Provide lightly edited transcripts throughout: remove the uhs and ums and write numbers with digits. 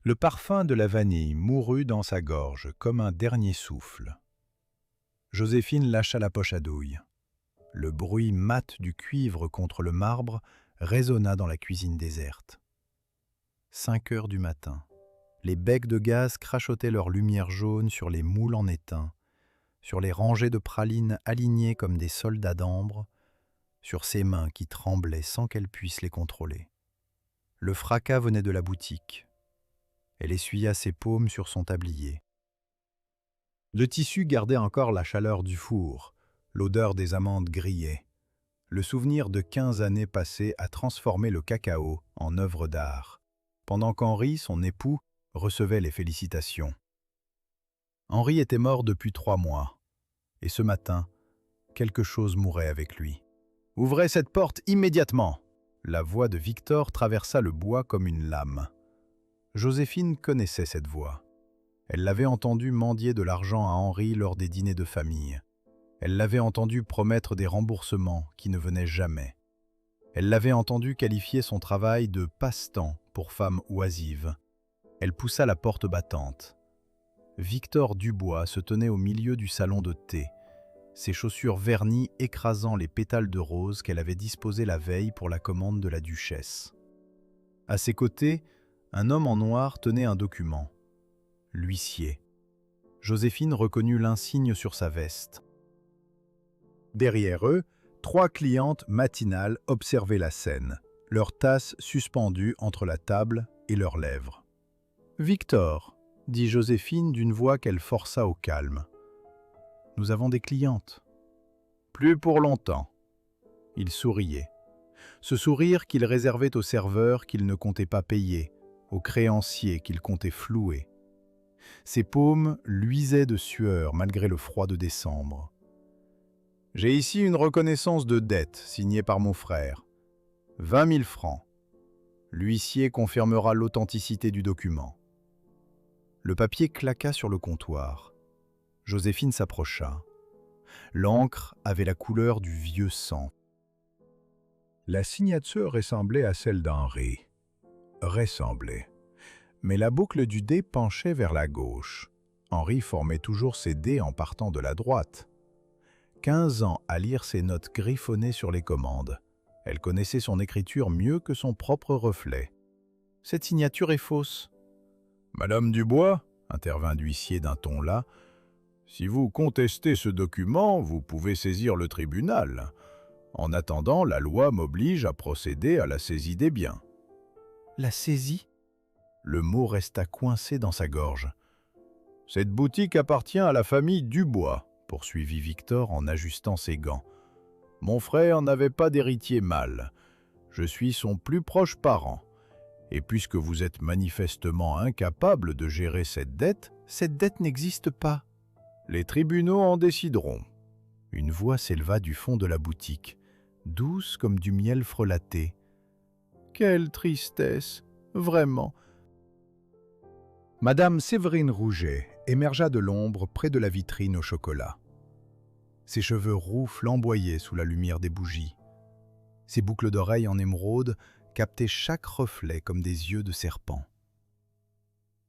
Le parfum de la vanille mourut dans sa gorge comme un dernier souffle. Joséphine lâcha la poche à douille. Le bruit mat du cuivre contre le marbre résonna dans la cuisine déserte. 5 heures du matin. Les becs de gaz crachotaient leur lumière jaune sur les moules en étain, sur les rangées de pralines alignées comme des soldats d'ambre, sur ses mains qui tremblaient sans qu'elle puisse les contrôler. Le fracas venait de la boutique. Elle essuya ses paumes sur son tablier. Le tissu gardait encore la chaleur du four, l'odeur des amandes grillées. Le souvenir de 15 années passées a transformé le cacao en œuvre d'art, pendant qu'Henri, son époux, recevait les félicitations. Henri était mort depuis 3 mois, et ce matin, quelque chose mourait avec lui. « Ouvrez cette porte immédiatement !» La voix de Victor traversa le bois comme une lame. Joséphine connaissait cette voix. Elle l'avait entendu mendier de l'argent à Henri lors des dîners de famille. Elle l'avait entendu promettre des remboursements qui ne venaient jamais. Elle l'avait entendu qualifier son travail de passe-temps pour femme oisive. Elle poussa la porte battante. Victor Dubois se tenait au milieu du salon de thé, ses chaussures vernies écrasant les pétales de rose qu'elle avait disposés la veille pour la commande de la duchesse. À ses côtés, un homme en noir tenait un document. L'huissier. Joséphine reconnut l'insigne sur sa veste. Derrière eux, 3 clientes matinales observaient la scène, leurs tasses suspendues entre la table et leurs lèvres. « Victor », dit Joséphine d'une voix qu'elle força au calme. « Nous avons des clientes. »« Plus pour longtemps. » Il souriait. Ce sourire qu'il réservait aux serveurs qu'il ne comptait pas payer, aux créanciers qu'il comptait flouer. Ses paumes luisaient de sueur malgré le froid de décembre. « J'ai ici une reconnaissance de dette signée par mon frère. 20 000 francs. L'huissier confirmera l'authenticité du document. » Le papier claqua sur le comptoir. Joséphine s'approcha. L'encre avait la couleur du vieux sang. La signature ressemblait à celle d'Henri. Ressemblait. Mais la boucle du dé penchait vers la gauche. Henri formait toujours ses dés en partant de la droite. 15 ans à lire ses notes griffonnées sur les commandes. Elle connaissait son écriture mieux que son propre reflet. « Cette signature est fausse. »« Madame Dubois, » intervint l'huissier d'un ton las, « si vous contestez ce document, vous pouvez saisir le tribunal. En attendant, la loi m'oblige à procéder à la saisie des biens. » « La saisie ?» Le mot resta coincé dans sa gorge. « Cette boutique appartient à la famille Dubois, » poursuivit Victor en ajustant ses gants. « Mon frère n'avait pas d'héritier mâle. Je suis son plus proche parent. Et puisque vous êtes manifestement incapable de gérer cette dette n'existe pas. Les tribunaux en décideront. » Une voix s'éleva du fond de la boutique, douce comme du miel frelaté. « Quelle tristesse, vraiment !» Madame Séverine Rouget émergea de l'ombre près de la vitrine au chocolat. Ses cheveux roux flamboyaient sous la lumière des bougies. Ses boucles d'oreilles en émeraude captaient chaque reflet comme des yeux de serpent.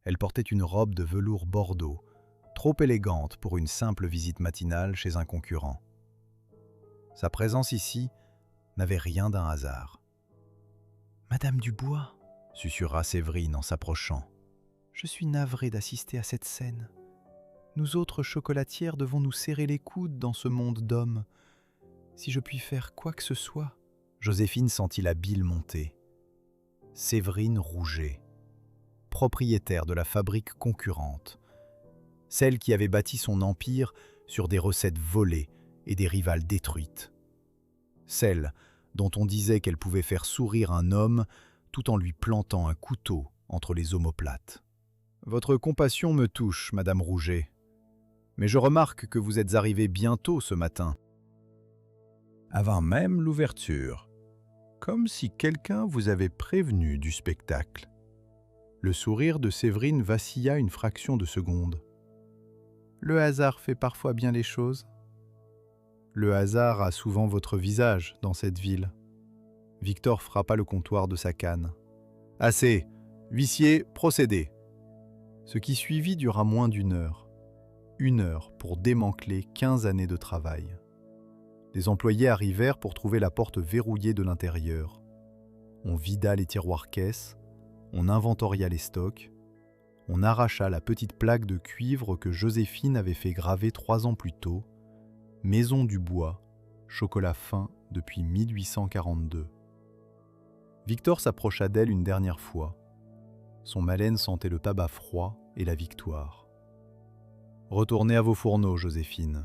Elle portait une robe de velours bordeaux, trop élégante pour une simple visite matinale chez un concurrent. Sa présence ici n'avait rien d'un hasard. « Madame Dubois » susurra Séverine en s'approchant. « Je suis navrée d'assister à cette scène. Nous autres chocolatières devons nous serrer les coudes dans ce monde d'hommes. Si je puis faire quoi que ce soit... » Joséphine sentit la bile monter. Séverine Rouget, propriétaire de la fabrique concurrente, celle qui avait bâti son empire sur des recettes volées et des rivales détruites, celle dont on disait qu'elle pouvait faire sourire un homme tout en lui plantant un couteau entre les omoplates. « Votre compassion me touche, Madame Rouget, mais je remarque que vous êtes arrivée bientôt ce matin. Avant même l'ouverture, comme si quelqu'un vous avait prévenu du spectacle. » Le sourire de Séverine vacilla une fraction de seconde. « Le hasard fait parfois bien les choses. Le hasard a souvent votre visage dans cette ville. » Victor frappa le comptoir de sa canne. « Assez, huissier, procédez. Ce qui suivit dura moins d'une heure. 1 heure pour démanteler 15 années de travail. Les employés arrivèrent pour trouver la porte verrouillée de l'intérieur. On vida les tiroirs-caisses, on inventoria les stocks, on arracha la petite plaque de cuivre que Joséphine avait fait graver 3 ans plus tôt, Maison du bois, chocolat fin depuis 1842. Victor s'approcha d'elle une dernière fois. Son haleine sentait le tabac froid et la victoire. « Retournez à vos fourneaux, Joséphine.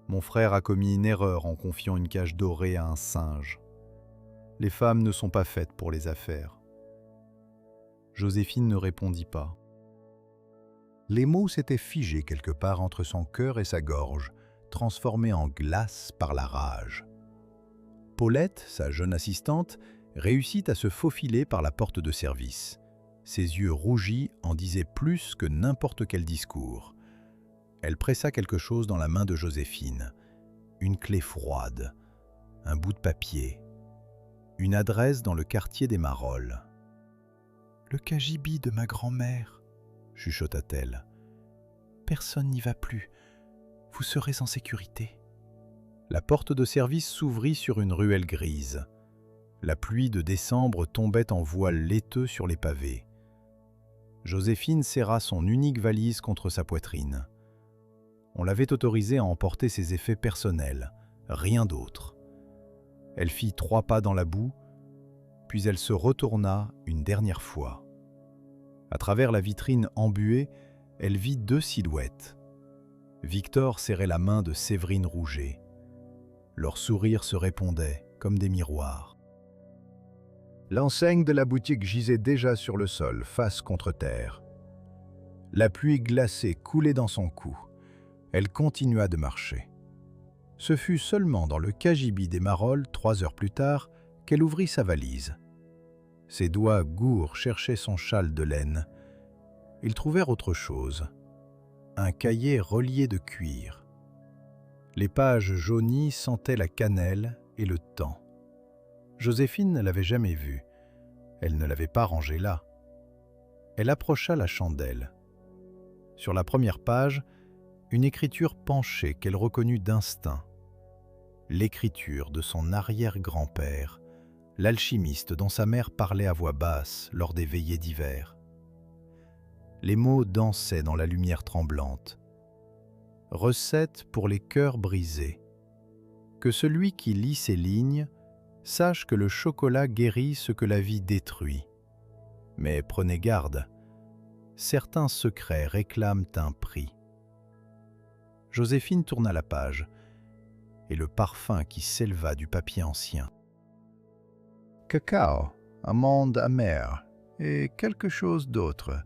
Mon frère a commis une erreur en confiant une cage dorée à un singe. Les femmes ne sont pas faites pour les affaires. » Joséphine ne répondit pas. Les mots s'étaient figés quelque part entre son cœur et sa gorge, transformés en glace par la rage. Paulette, sa jeune assistante, réussit à se faufiler par la porte de service. Ses yeux rougis en disaient plus que n'importe quel discours. Elle pressa quelque chose dans la main de Joséphine. Une clé froide, un bout de papier, une adresse dans le quartier des Marolles. « Le cagibi de ma grand-mère » chuchota-t-elle. « Personne n'y va plus. Vous serez en sécurité. » La porte de service s'ouvrit sur une ruelle grise. La pluie de décembre tombait en voile laiteux sur les pavés. Joséphine serra son unique valise contre sa poitrine. On l'avait autorisée à emporter ses effets personnels, rien d'autre. Elle fit 3 pas dans la boue, puis elle se retourna une dernière fois. À travers la vitrine embuée, elle vit 2 silhouettes. Victor serrait la main de Séverine Rouget. Leurs sourires se répondaient comme des miroirs. L'enseigne de la boutique gisait déjà sur le sol, face contre terre. La pluie glacée coulait dans son cou. Elle continua de marcher. Ce fut seulement dans le cagibi des Marolles, 3 heures plus tard, qu'elle ouvrit sa valise. Ses doigts gourds cherchaient son châle de laine. Ils trouvèrent autre chose. Un cahier relié de cuir. Les pages jaunies sentaient la cannelle et le temps. Joséphine ne l'avait jamais vu. Elle ne l'avait pas rangé là. Elle approcha la chandelle. Sur la première page, une écriture penchée qu'elle reconnut d'instinct. L'écriture de son arrière-grand-père, l'alchimiste dont sa mère parlait à voix basse lors des veillées d'hiver. Les mots dansaient dans la lumière tremblante. Recette pour les cœurs brisés. Que celui qui lit ces lignes sache que le chocolat guérit ce que la vie détruit. Mais prenez garde, certains secrets réclament un prix. Joséphine tourna la page, et le parfum qui s'éleva du papier ancien. Cacao, amande amère, et quelque chose d'autre,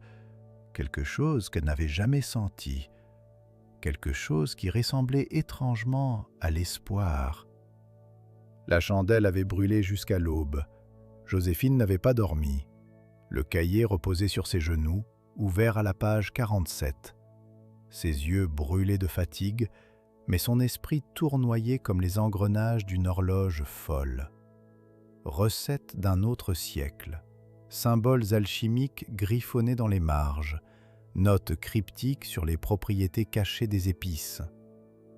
quelque chose qu'elle n'avait jamais senti, quelque chose qui ressemblait étrangement à l'espoir. La chandelle avait brûlé jusqu'à l'aube. Joséphine n'avait pas dormi. Le cahier reposait sur ses genoux, ouvert à la page 47. Ses yeux brûlaient de fatigue, mais son esprit tournoyait comme les engrenages d'une horloge folle. Recettes d'un autre siècle, symboles alchimiques griffonnés dans les marges, notes cryptiques sur les propriétés cachées des épices.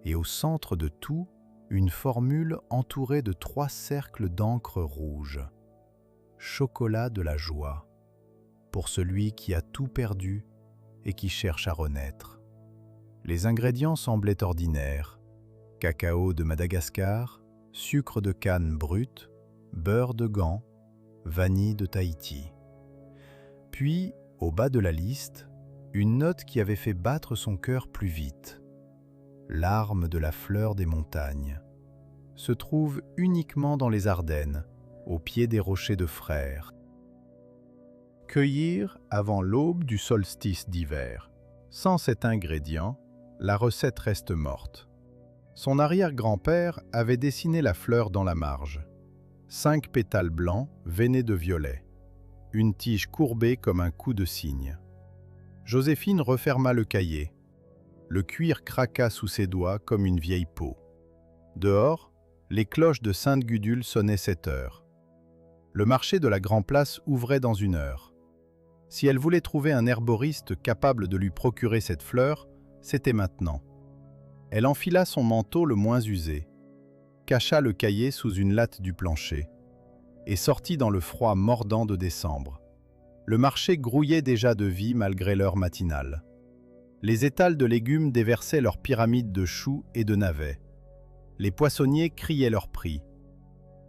Et au centre de tout, une formule entourée de 3 cercles d'encre rouge. Chocolat de la joie, pour celui qui a tout perdu et qui cherche à renaître. Les ingrédients semblaient ordinaires. Cacao de Madagascar, sucre de canne brut, beurre de Gand, vanille de Tahiti. Puis, au bas de la liste, une note qui avait fait battre son cœur plus vite. L'arme de la fleur des montagnes se trouve uniquement dans les Ardennes, au pied des rochers de Frères. Cueillir avant l'aube du solstice d'hiver. Sans cet ingrédient, la recette reste morte. Son arrière-grand-père avait dessiné la fleur dans la marge. 5 pétales blancs veinés de violet. Une tige courbée comme un cou de cygne. Joséphine referma le cahier. Le cuir craqua sous ses doigts comme une vieille peau. Dehors, les cloches de Sainte-Gudule sonnaient 7 heures. Le marché de la Grand-Place ouvrait dans 1 heure. Si elle voulait trouver un herboriste capable de lui procurer cette fleur, c'était maintenant. Elle enfila son manteau le moins usé, cacha le cahier sous une latte du plancher et sortit dans le froid mordant de décembre. Le marché grouillait déjà de vie malgré l'heure matinale. Les étals de légumes déversaient leurs pyramides de choux et de navets. Les poissonniers criaient leur prix.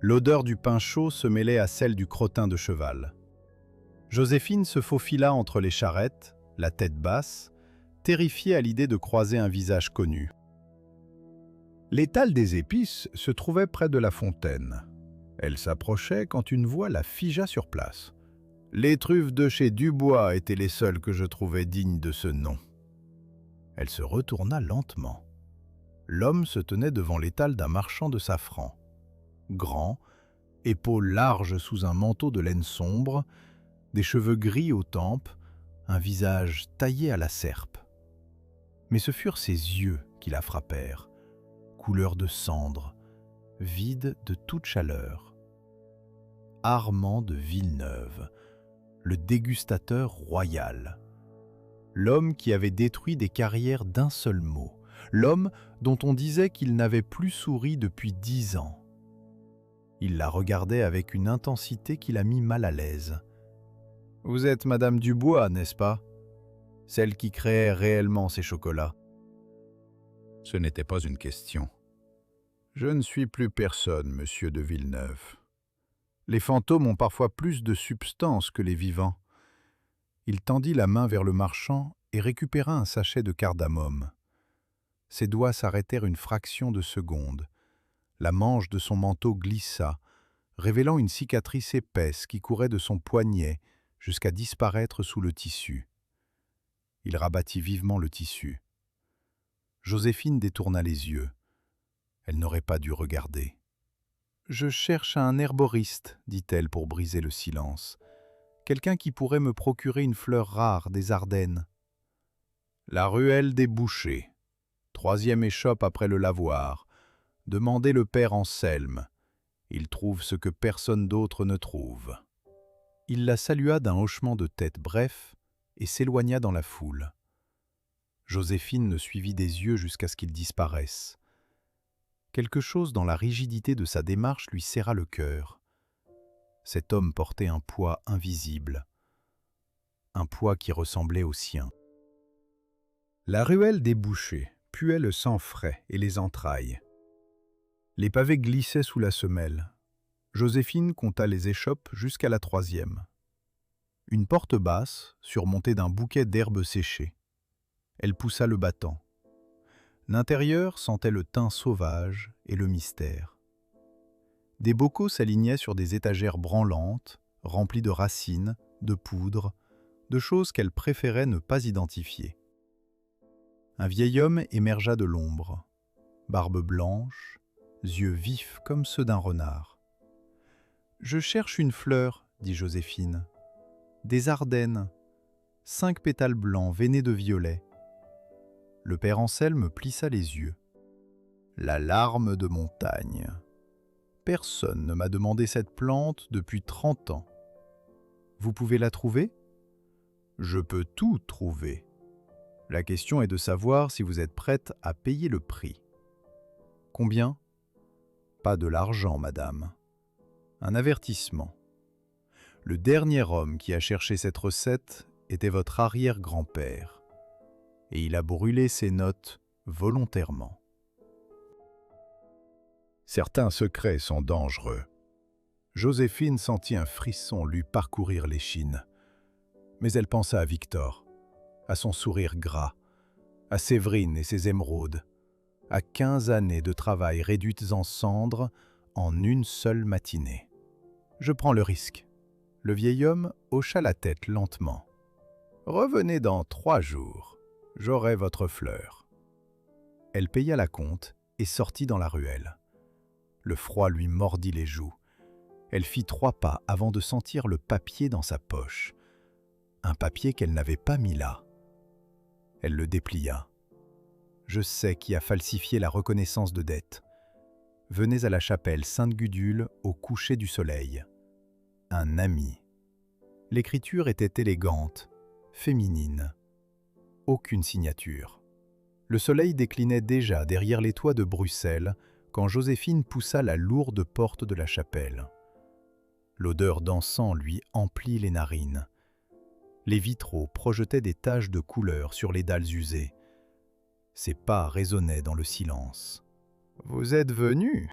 L'odeur du pain chaud se mêlait à celle du crottin de cheval. Joséphine se faufila entre les charrettes, la tête basse, terrifiée à l'idée de croiser un visage connu. L'étal des épices se trouvait près de la fontaine. Elle s'approchait quand une voix la figea sur place. Les truffes de chez Dubois étaient les seules que je trouvais dignes de ce nom. Elle se retourna lentement. L'homme se tenait devant l'étal d'un marchand de safran. Grand, épaules larges sous un manteau de laine sombre, des cheveux gris aux tempes, un visage taillé à la serpe. Mais ce furent ses yeux qui la frappèrent, couleur de cendre, vides de toute chaleur. Armand de Villeneuve, le dégustateur royal. L'homme qui avait détruit des carrières d'un seul mot. L'homme dont on disait qu'il n'avait plus souri depuis 10 ans. Il la regardait avec une intensité qui la mit mal à l'aise. « Vous êtes Madame Dubois, n'est-ce pas? Celle qui créait réellement ces chocolats. » Ce n'était pas une question. « Je ne suis plus personne, monsieur de Villeneuve. Les fantômes ont parfois plus de substance que les vivants. » Il tendit la main vers le marchand et récupéra un sachet de cardamome. Ses doigts s'arrêtèrent une fraction de seconde. La manche de son manteau glissa, révélant une cicatrice épaisse qui courait de son poignet jusqu'à disparaître sous le tissu. Il rabattit vivement le tissu. Joséphine détourna les yeux. Elle n'aurait pas dû regarder. « Je cherche un herboriste, dit-elle pour briser le silence. Quelqu'un qui pourrait me procurer une fleur rare des Ardennes. » La ruelle des bouchers. 3e échoppe après le lavoir. Demandez le père Anselme. Il trouve ce que personne d'autre ne trouve. Il la salua d'un hochement de tête bref et s'éloigna dans la foule. Joséphine le suivit des yeux jusqu'à ce qu'il disparaisse. Quelque chose dans la rigidité de sa démarche lui serra le cœur. Cet homme portait un poids invisible, un poids qui ressemblait au sien. La ruelle des bouchers puait le sang frais et les entrailles. Les pavés glissaient sous la semelle. Joséphine compta les échoppes jusqu'à la 3e. Une porte basse, surmontée d'un bouquet d'herbes séchées. Elle poussa le battant. L'intérieur sentait le thym sauvage et le mystère. Des bocaux s'alignaient sur des étagères branlantes, remplies de racines, de poudre, de choses qu'elle préférait ne pas identifier. Un vieil homme émergea de l'ombre, barbe blanche, yeux vifs comme ceux d'un renard. « Je cherche une fleur, dit Joséphine. Des Ardennes, 5 pétales blancs veinés de violet. » Le père Anselme plissa les yeux. La larme de montagne. Personne ne m'a demandé cette plante depuis 30 ans. Vous pouvez la trouver? Je peux tout trouver. La question est de savoir si vous êtes prête à payer le prix. Combien? Pas de l'argent, madame. Un avertissement. Le dernier homme qui a cherché cette recette était votre arrière-grand-père. Et il a brûlé ses notes volontairement. Certains secrets sont dangereux. Joséphine sentit un frisson lui parcourir l'échine. Mais elle pensa à Victor, à son sourire gras, à Séverine et ses émeraudes, à 15 années de travail réduites en cendres en une seule matinée. Je prends le risque. Le vieil homme hocha la tête lentement. Revenez dans 3 jours, j'aurai votre fleur. Elle paya la compte et sortit dans la ruelle. Le froid lui mordit les joues. Elle fit 3 pas avant de sentir le papier dans sa poche. Un papier qu'elle n'avait pas mis là. Elle le déplia. Je sais qui a falsifié la reconnaissance de dette. Venez à la chapelle Sainte-Gudule au coucher du soleil. Un ami. L'écriture était élégante, féminine. Aucune signature. Le soleil déclinait déjà derrière les toits de Bruxelles quand Joséphine poussa la lourde porte de la chapelle. L'odeur d'encens lui emplit les narines. Les vitraux projetaient des taches de couleur sur les dalles usées. Ses pas résonnaient dans le silence. « Vous êtes venu ?»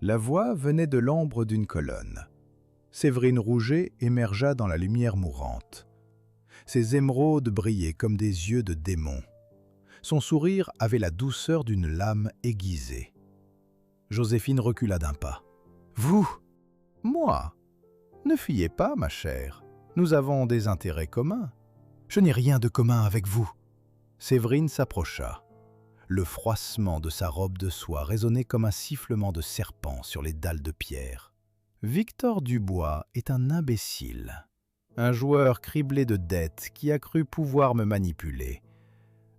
La voix venait de l'ambre d'une colonne. Séverine Rouget émergea dans la lumière mourante. Ses émeraudes brillaient comme des yeux de démon. Son sourire avait la douceur d'une lame aiguisée. Joséphine recula d'un pas. « Vous ? Moi ? Ne fuyez pas, ma chère. Nous avons des intérêts communs. Je n'ai rien de commun avec vous. » Séverine s'approcha. Le froissement de sa robe de soie résonnait comme un sifflement de serpent sur les dalles de pierre. « Victor Dubois est un imbécile. Un joueur criblé de dettes qui a cru pouvoir me manipuler.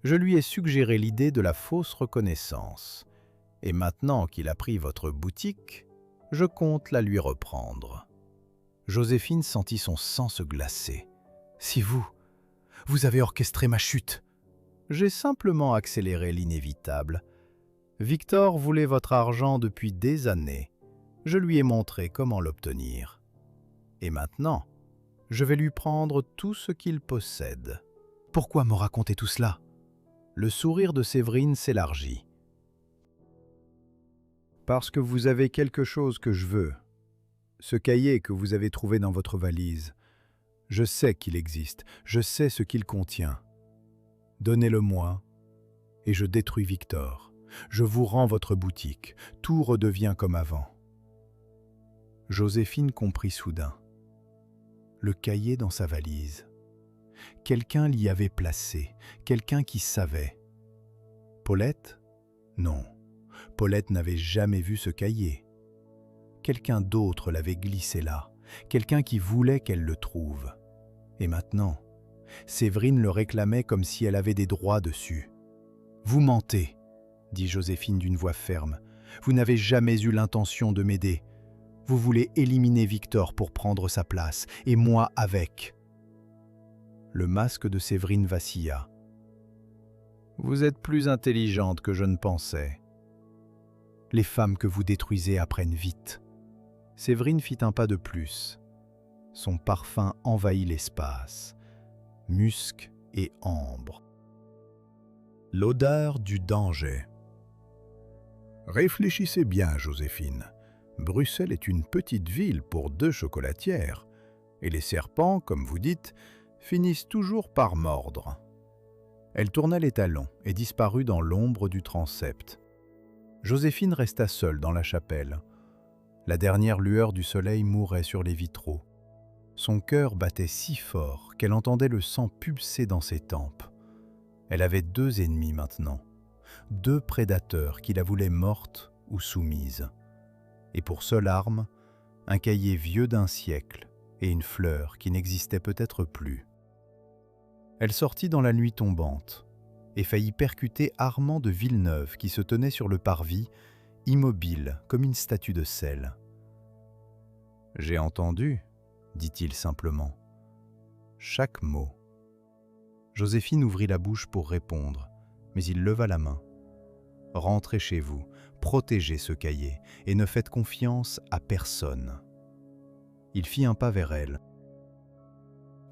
Je lui ai suggéré l'idée de la fausse reconnaissance. Et maintenant qu'il a pris votre boutique, je compte la lui reprendre. » Joséphine sentit son sang se glacer. « Si vous avez orchestré ma chute. » J'ai simplement accéléré l'inévitable. Victor voulait votre argent depuis des années. Je lui ai montré comment l'obtenir. Et maintenant, je vais lui prendre tout ce qu'il possède. Pourquoi me raconter tout cela ? Le sourire de Séverine s'élargit. Parce que vous avez quelque chose que je veux. Ce cahier que vous avez trouvé dans votre valise. Je sais qu'il existe, je sais ce qu'il contient. Donnez-le-moi, et je détruis Victor. Je vous rends votre boutique, tout redevient comme avant. Joséphine comprit soudain. Le cahier dans sa valise. Quelqu'un l'y avait placé, quelqu'un qui savait. Paulette ? Non, Paulette n'avait jamais vu ce cahier. Quelqu'un d'autre l'avait glissé là, quelqu'un qui voulait qu'elle le trouve. Et maintenant, Séverine le réclamait comme si elle avait des droits dessus. « Vous mentez !» dit Joséphine d'une voix ferme. « Vous n'avez jamais eu l'intention de m'aider. Vous voulez éliminer Victor pour prendre sa place, et moi avec. » Le masque de Séverine vacilla. « Vous êtes plus intelligente que je ne pensais. Les femmes que vous détruisez apprennent vite. » Séverine fit un pas de plus. Son parfum envahit l'espace. Musc et ambre. L'odeur du danger. Réfléchissez bien, Joséphine. Bruxelles est une petite ville pour 2 chocolatières, et les serpents, comme vous dites, finissent toujours par mordre. Elle tourna les talons et disparut dans l'ombre du transept. Joséphine resta seule dans la chapelle. La dernière lueur du soleil mourait sur les vitraux. Son cœur battait si fort qu'elle entendait le sang pulser dans ses tempes. Elle avait 2 ennemis maintenant, 2 prédateurs qui la voulaient morte ou soumise. Et pour seule arme, un cahier vieux d'1 siècle et une fleur qui n'existait peut-être plus. Elle sortit dans la nuit tombante et faillit percuter Armand de Villeneuve qui se tenait sur le parvis, immobile comme une statue de sel. « J'ai entendu », dit-il simplement. Chaque mot. Joséphine ouvrit la bouche pour répondre, mais il leva la main. « Rentrez chez vous, protégez ce cahier et ne faites confiance à personne. » Il fit un pas vers elle.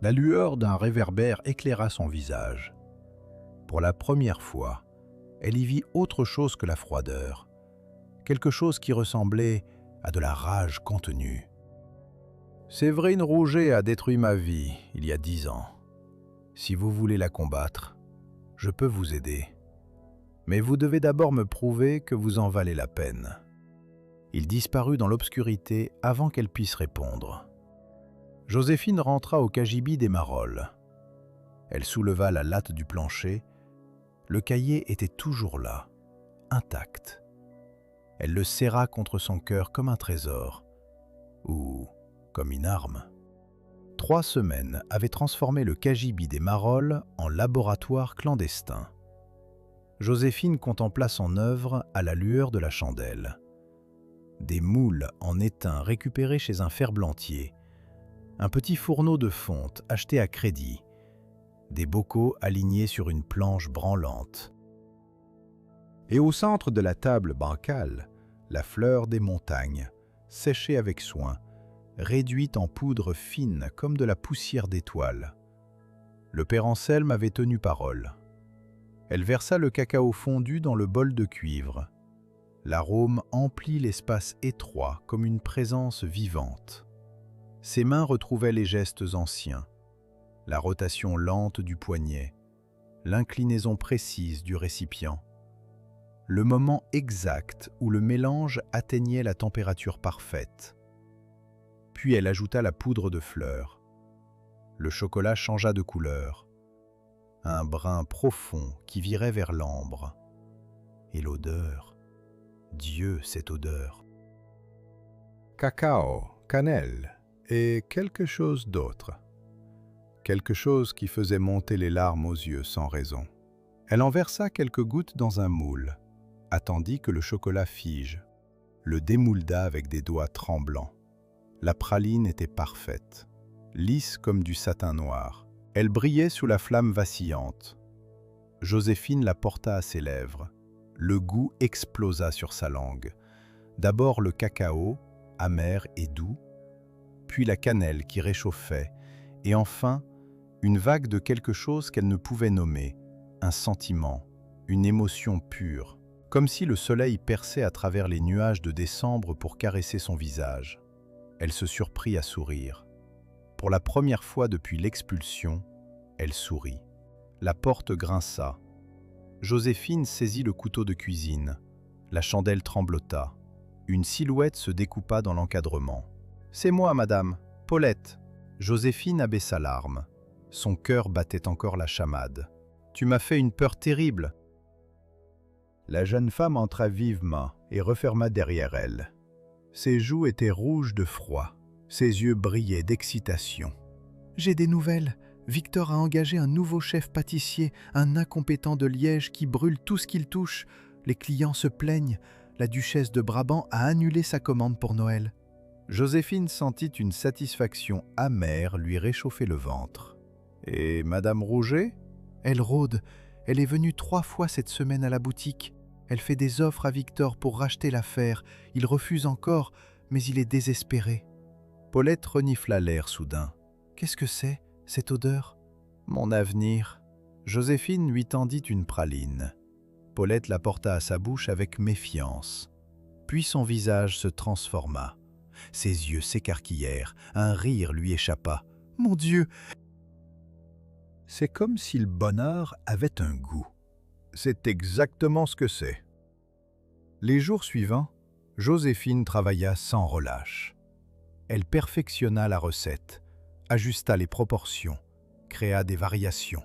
La lueur d'un réverbère éclaira son visage. Pour la première fois, elle y vit autre chose que la froideur, quelque chose qui ressemblait à de la rage contenue. « Séverine Rouget a détruit ma vie il y a 10 ans. Si vous voulez la combattre, je peux vous aider. Mais vous devez d'abord me prouver que vous en valez la peine. » Il disparut dans l'obscurité avant qu'elle puisse répondre. Joséphine rentra au cagibi des Marolles. Elle souleva la latte du plancher. Le cahier était toujours là, intact. Elle le serra contre son cœur comme un trésor, ou comme une arme. 3 semaines avaient transformé le cagibi des Marolles en laboratoire clandestin. Joséphine contempla son œuvre à la lueur de la chandelle. Des moules en étain récupérés chez un ferblantier, Un petit fourneau de fonte acheté à crédit, des bocaux alignés sur une planche branlante. Et au centre de la table bancale, la fleur des montagnes, séchée avec soin, réduite en poudre fine comme de la poussière d'étoiles. Le père Anselme avait tenu parole. Elle versa le cacao fondu dans le bol de cuivre. L'arôme emplit l'espace étroit comme une présence vivante. Ses mains retrouvaient les gestes anciens, la rotation lente du poignet, l'inclinaison précise du récipient, le moment exact où le mélange atteignait la température parfaite. Puis elle ajouta la poudre de fleurs. Le chocolat changea de couleur, un brun profond qui virait vers l'ambre. Et l'odeur, Dieu, cette odeur! Cacao, cannelle et quelque chose d'autre. Quelque chose qui faisait monter les larmes aux yeux sans raison. Elle en versa quelques gouttes dans un moule, attendit que le chocolat fige, le démoulda avec des doigts tremblants. La praline était parfaite, lisse comme du satin noir. Elle brillait sous la flamme vacillante. Joséphine la porta à ses lèvres. Le goût explosa sur sa langue. D'abord le cacao, amer et doux, puis la cannelle qui réchauffait, et enfin une vague de quelque chose qu'elle ne pouvait nommer, un sentiment, une émotion pure, comme si le soleil perçait à travers les nuages de décembre pour caresser son visage. Elle se surprit à sourire. Pour la première fois depuis l'expulsion, elle sourit. La porte grinça. Joséphine saisit le couteau de cuisine. La chandelle tremblota. Une silhouette se découpa dans l'encadrement. « C'est moi, madame, Paulette. » Joséphine abaissa l'arme. Son cœur battait encore la chamade. « Tu m'as fait une peur terrible. » La jeune femme entra vivement et referma derrière elle. Ses joues étaient rouges de froid. Ses yeux brillaient d'excitation. « J'ai des nouvelles. Victor a engagé un nouveau chef pâtissier, un incompétent de Liège qui brûle tout ce qu'il touche. Les clients se plaignent. La duchesse de Brabant a annulé sa commande pour Noël. » Joséphine sentit une satisfaction amère lui réchauffer le ventre. « Et Madame Rouget ?» ?»« Elle rôde. Elle est venue 3 fois cette semaine à la boutique. Elle fait des offres à Victor pour racheter l'affaire. Il refuse encore, mais il est désespéré. » Paulette renifla l'air soudain. « Qu'est-ce que c'est, cette odeur ?»« Mon avenir. » Joséphine lui tendit une praline. Paulette la porta à sa bouche avec méfiance. Puis son visage se transforma. Ses yeux s'écarquillèrent, un rire lui échappa. « Mon Dieu !» C'est comme si le bonheur avait un goût. C'est exactement ce que c'est. Les jours suivants, Joséphine travailla sans relâche. Elle perfectionna la recette, ajusta les proportions, créa des variations.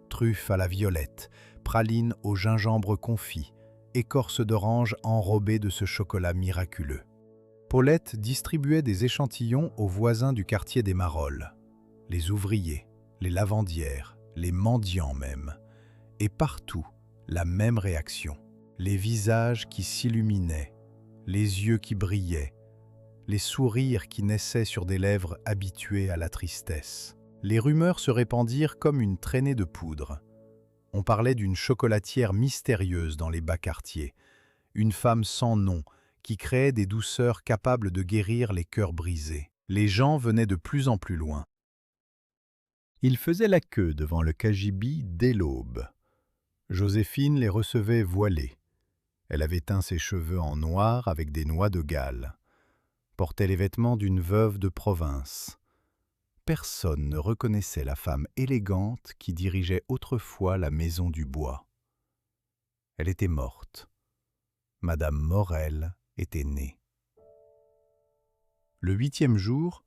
Truffes à la violette, pralines au gingembre confit, écorce d'orange enrobée de ce chocolat miraculeux. Paulette distribuait des échantillons aux voisins du quartier des Marolles, les ouvriers, les lavandières, les mendiants même. Et partout, la même réaction. Les visages qui s'illuminaient, les yeux qui brillaient, les sourires qui naissaient sur des lèvres habituées à la tristesse. Les rumeurs se répandirent comme une traînée de poudre. On parlait d'une chocolatière mystérieuse dans les bas quartiers, une femme sans nom qui créait des douceurs capables de guérir les cœurs brisés. Les gens venaient de plus en plus loin. Ils faisaient la queue devant le cagibi dès l'aube. Joséphine les recevait voilée. Elle avait teint ses cheveux en noir avec des noix de Galles, portait les vêtements d'une veuve de province. Personne ne reconnaissait la femme élégante qui dirigeait autrefois la maison du bois. Elle était morte. Madame Morel était née. Le 8e jour,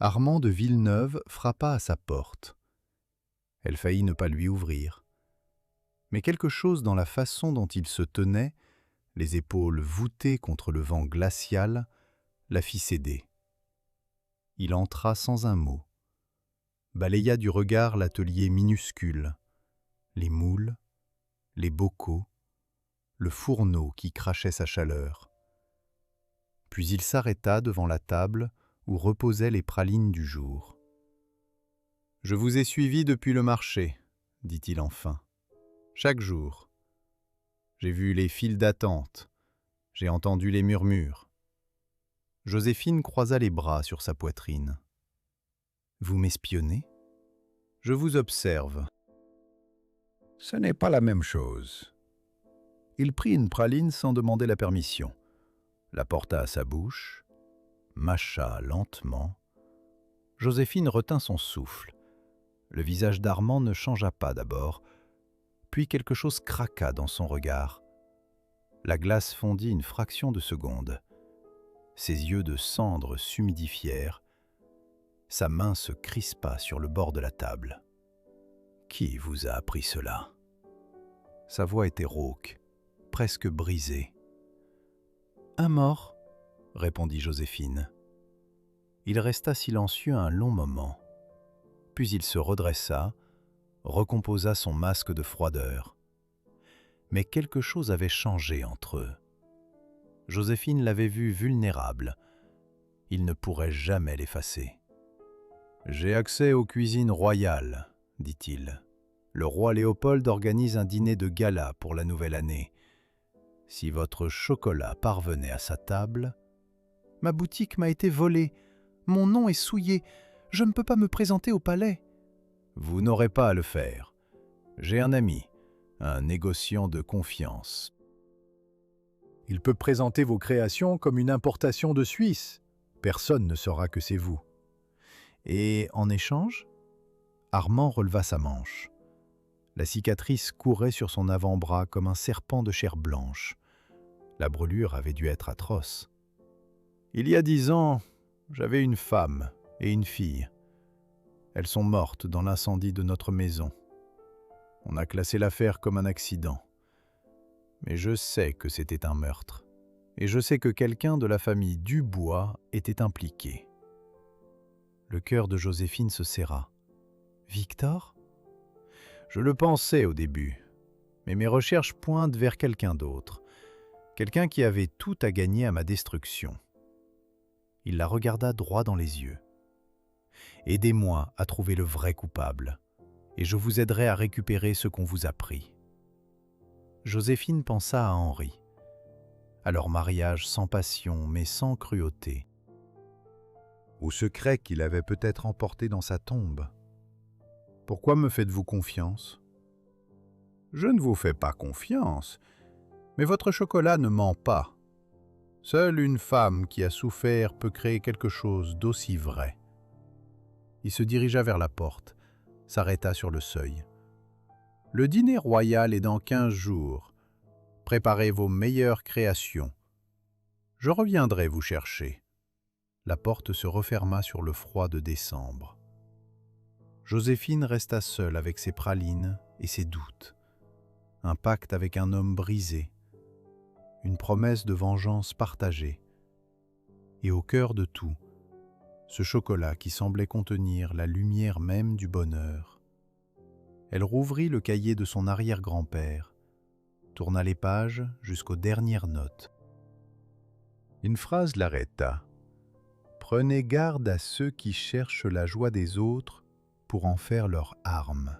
Armand de Villeneuve frappa à sa porte. Elle faillit ne pas lui ouvrir. Mais quelque chose dans la façon dont il se tenait, les épaules voûtées contre le vent glacial, la fit céder. Il entra sans un mot, balaya du regard l'atelier minuscule, les moules, les bocaux, le fourneau qui crachait sa chaleur. Puis il s'arrêta devant la table où reposaient les pralines du jour. « Je vous ai suivi depuis le marché, dit-il enfin. Chaque jour. J'ai vu les files d'attente, j'ai entendu les murmures. » Joséphine croisa les bras sur sa poitrine. « Vous m'espionnez ? Je vous observe. » « Ce n'est pas la même chose. » Il prit une praline sans demander la permission, la porta à sa bouche, mâcha lentement. Joséphine retint son souffle. Le visage d'Armand ne changea pas d'abord, puis quelque chose craqua dans son regard. La glace fondit une fraction de seconde. Ses yeux de cendre s'humidifièrent. Sa main se crispa sur le bord de la table. « Qui vous a appris cela ?» Sa voix était rauque, presque brisée. « Un mort, » répondit Joséphine. Il resta silencieux un long moment. Puis il se redressa, recomposa son masque de froideur. Mais quelque chose avait changé entre eux. Joséphine l'avait vu vulnérable. Il ne pourrait jamais l'effacer. « J'ai accès aux cuisines royales, » dit-il. « Le roi Léopold organise un dîner de gala pour la nouvelle année. Si votre chocolat parvenait à sa table... » « Ma boutique m'a été volée. Mon nom est souillé. Je ne peux pas me présenter au palais. »« Vous n'aurez pas à le faire. J'ai un ami, un négociant de confiance. Il peut présenter vos créations comme une importation de Suisse. Personne ne saura que c'est vous. » « Et en échange ?» Armand releva sa manche. La cicatrice courait sur son avant-bras comme un serpent de chair blanche. La brûlure avait dû être atroce. « Il y a 10 ans, j'avais une femme et une fille. Elles sont mortes dans l'incendie de notre maison. On a classé l'affaire comme un accident. Mais je sais que c'était un meurtre. Et je sais que quelqu'un de la famille Dubois était impliqué. » Le cœur de Joséphine se serra. « Victor ?» Je le pensais au début, mais mes recherches pointent vers quelqu'un d'autre. Quelqu'un qui avait tout à gagner à ma destruction. Il la regarda droit dans les yeux. « Aidez-moi à trouver le vrai coupable, et je vous aiderai à récupérer ce qu'on vous a pris. » Joséphine pensa à Henri, à leur mariage sans passion mais sans cruauté, au secret qu'il avait peut-être emporté dans sa tombe. « Pourquoi me faites-vous confiance ?»« Je ne vous fais pas confiance, mais votre chocolat ne ment pas. Seule une femme qui a souffert peut créer quelque chose d'aussi vrai. » Il se dirigea vers la porte, s'arrêta sur le seuil. « Le dîner royal est dans 15 jours. Préparez vos meilleures créations. Je reviendrai vous chercher. » La porte se referma sur le froid de décembre. Joséphine resta seule avec ses pralines et ses doutes. Un pacte avec un homme brisé. Une promesse de vengeance partagée. Et au cœur de tout, ce chocolat qui semblait contenir la lumière même du bonheur. Elle rouvrit le cahier de son arrière-grand-père, tourna les pages jusqu'aux dernières notes. Une phrase l'arrêta. « Prenez garde à ceux qui cherchent la joie des autres pour en faire leur arme.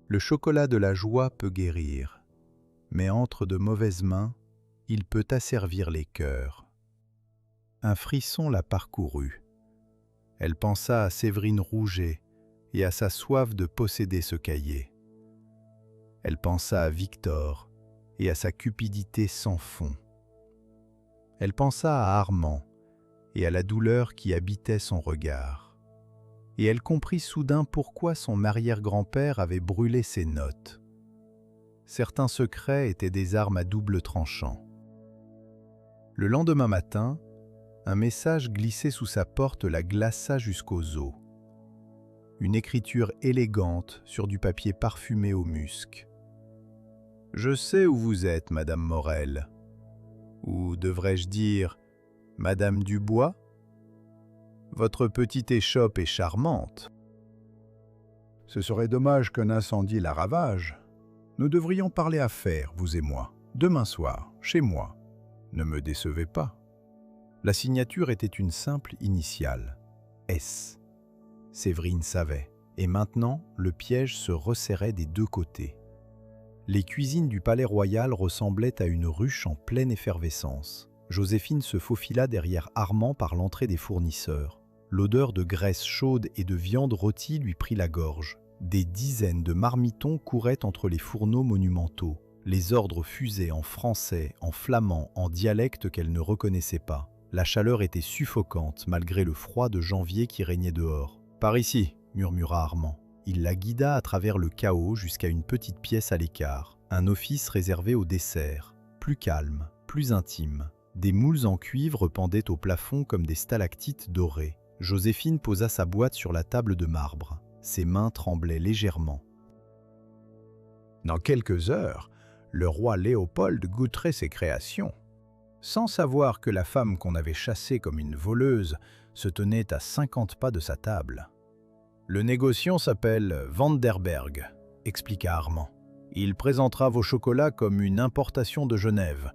Le chocolat de la joie peut guérir, mais entre de mauvaises mains, il peut asservir les cœurs. » Un frisson la parcourut. Elle pensa à Séverine Rouget et à sa soif de posséder ce cahier. Elle pensa à Victor et à sa cupidité sans fond. Elle pensa à Armand et à la douleur qui habitait son regard. Et elle comprit soudain pourquoi son arrière-grand-père avait brûlé ses notes. Certains secrets étaient des armes à double tranchant. Le lendemain matin, un message glissé sous sa porte la glaça jusqu'aux os. Une écriture élégante sur du papier parfumé au musc. « Je sais où vous êtes, Madame Morel. Ou devrais-je dire, Madame Dubois? Votre petite échoppe est charmante. Ce serait dommage qu'un incendie la ravage. Nous devrions parler affaires, vous et moi, demain soir, chez moi. Ne me décevez pas. » La signature était une simple initiale, S. Séverine savait, et maintenant le piège se resserrait des deux côtés. Les cuisines du palais royal ressemblaient à une ruche en pleine effervescence. Joséphine se faufila derrière Armand par l'entrée des fournisseurs. L'odeur de graisse chaude et de viande rôtie lui prit la gorge. Des dizaines de marmitons couraient entre les fourneaux monumentaux. Les ordres fusaient en français, en flamand, en dialecte qu'elle ne reconnaissait pas. La chaleur était suffocante malgré le froid de janvier qui régnait dehors. « Par ici !» murmura Armand. Il la guida à travers le chaos jusqu'à une petite pièce à l'écart, un office réservé au dessert, plus calme, plus intime. Des moules en cuivre pendaient au plafond comme des stalactites dorées. Joséphine posa sa boîte sur la table de marbre. Ses mains tremblaient légèrement. Dans quelques heures, le roi Léopold goûterait ses créations, sans savoir que la femme qu'on avait chassée comme une voleuse se tenait à 50 pas de sa table. Le négociant s'appelle Vanderberg, expliqua Armand. Il présentera vos chocolats comme une importation de Genève,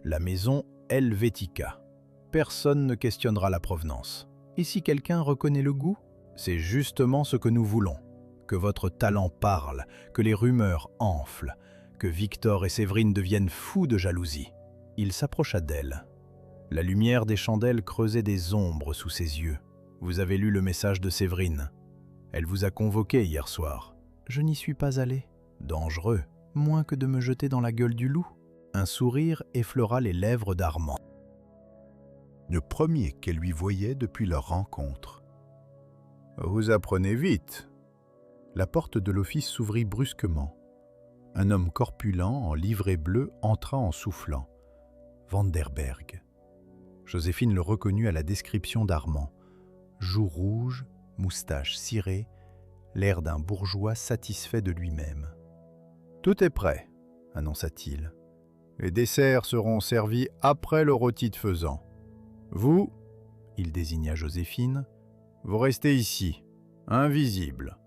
la maison Helvetica. Personne ne questionnera la provenance. Et si quelqu'un reconnaît le goût? C'est justement ce que nous voulons. Que votre talent parle, que les rumeurs enflent, que Victor et Séverine deviennent fous de jalousie. Il s'approcha d'elle. La lumière des chandelles creusait des ombres sous ses yeux. Vous avez lu le message de Séverine. Elle vous a convoqué hier soir. Je n'y suis pas allé. Dangereux, moins que de me jeter dans la gueule du loup. Un sourire effleura les lèvres d'Armand. Le premier qu'elle lui voyait depuis leur rencontre. Vous apprenez vite. La porte de l'office s'ouvrit brusquement. Un homme corpulent en livrée bleue entra en soufflant. Vanderberg. Joséphine le reconnut à la description d'Armand. Joues rouges, moustache cirée, l'air d'un bourgeois satisfait de lui-même. « Tout est prêt », annonça-t-il. « Les desserts seront servis après le rôti de faisan. Vous, il désigna Joséphine, vous restez ici, invisible.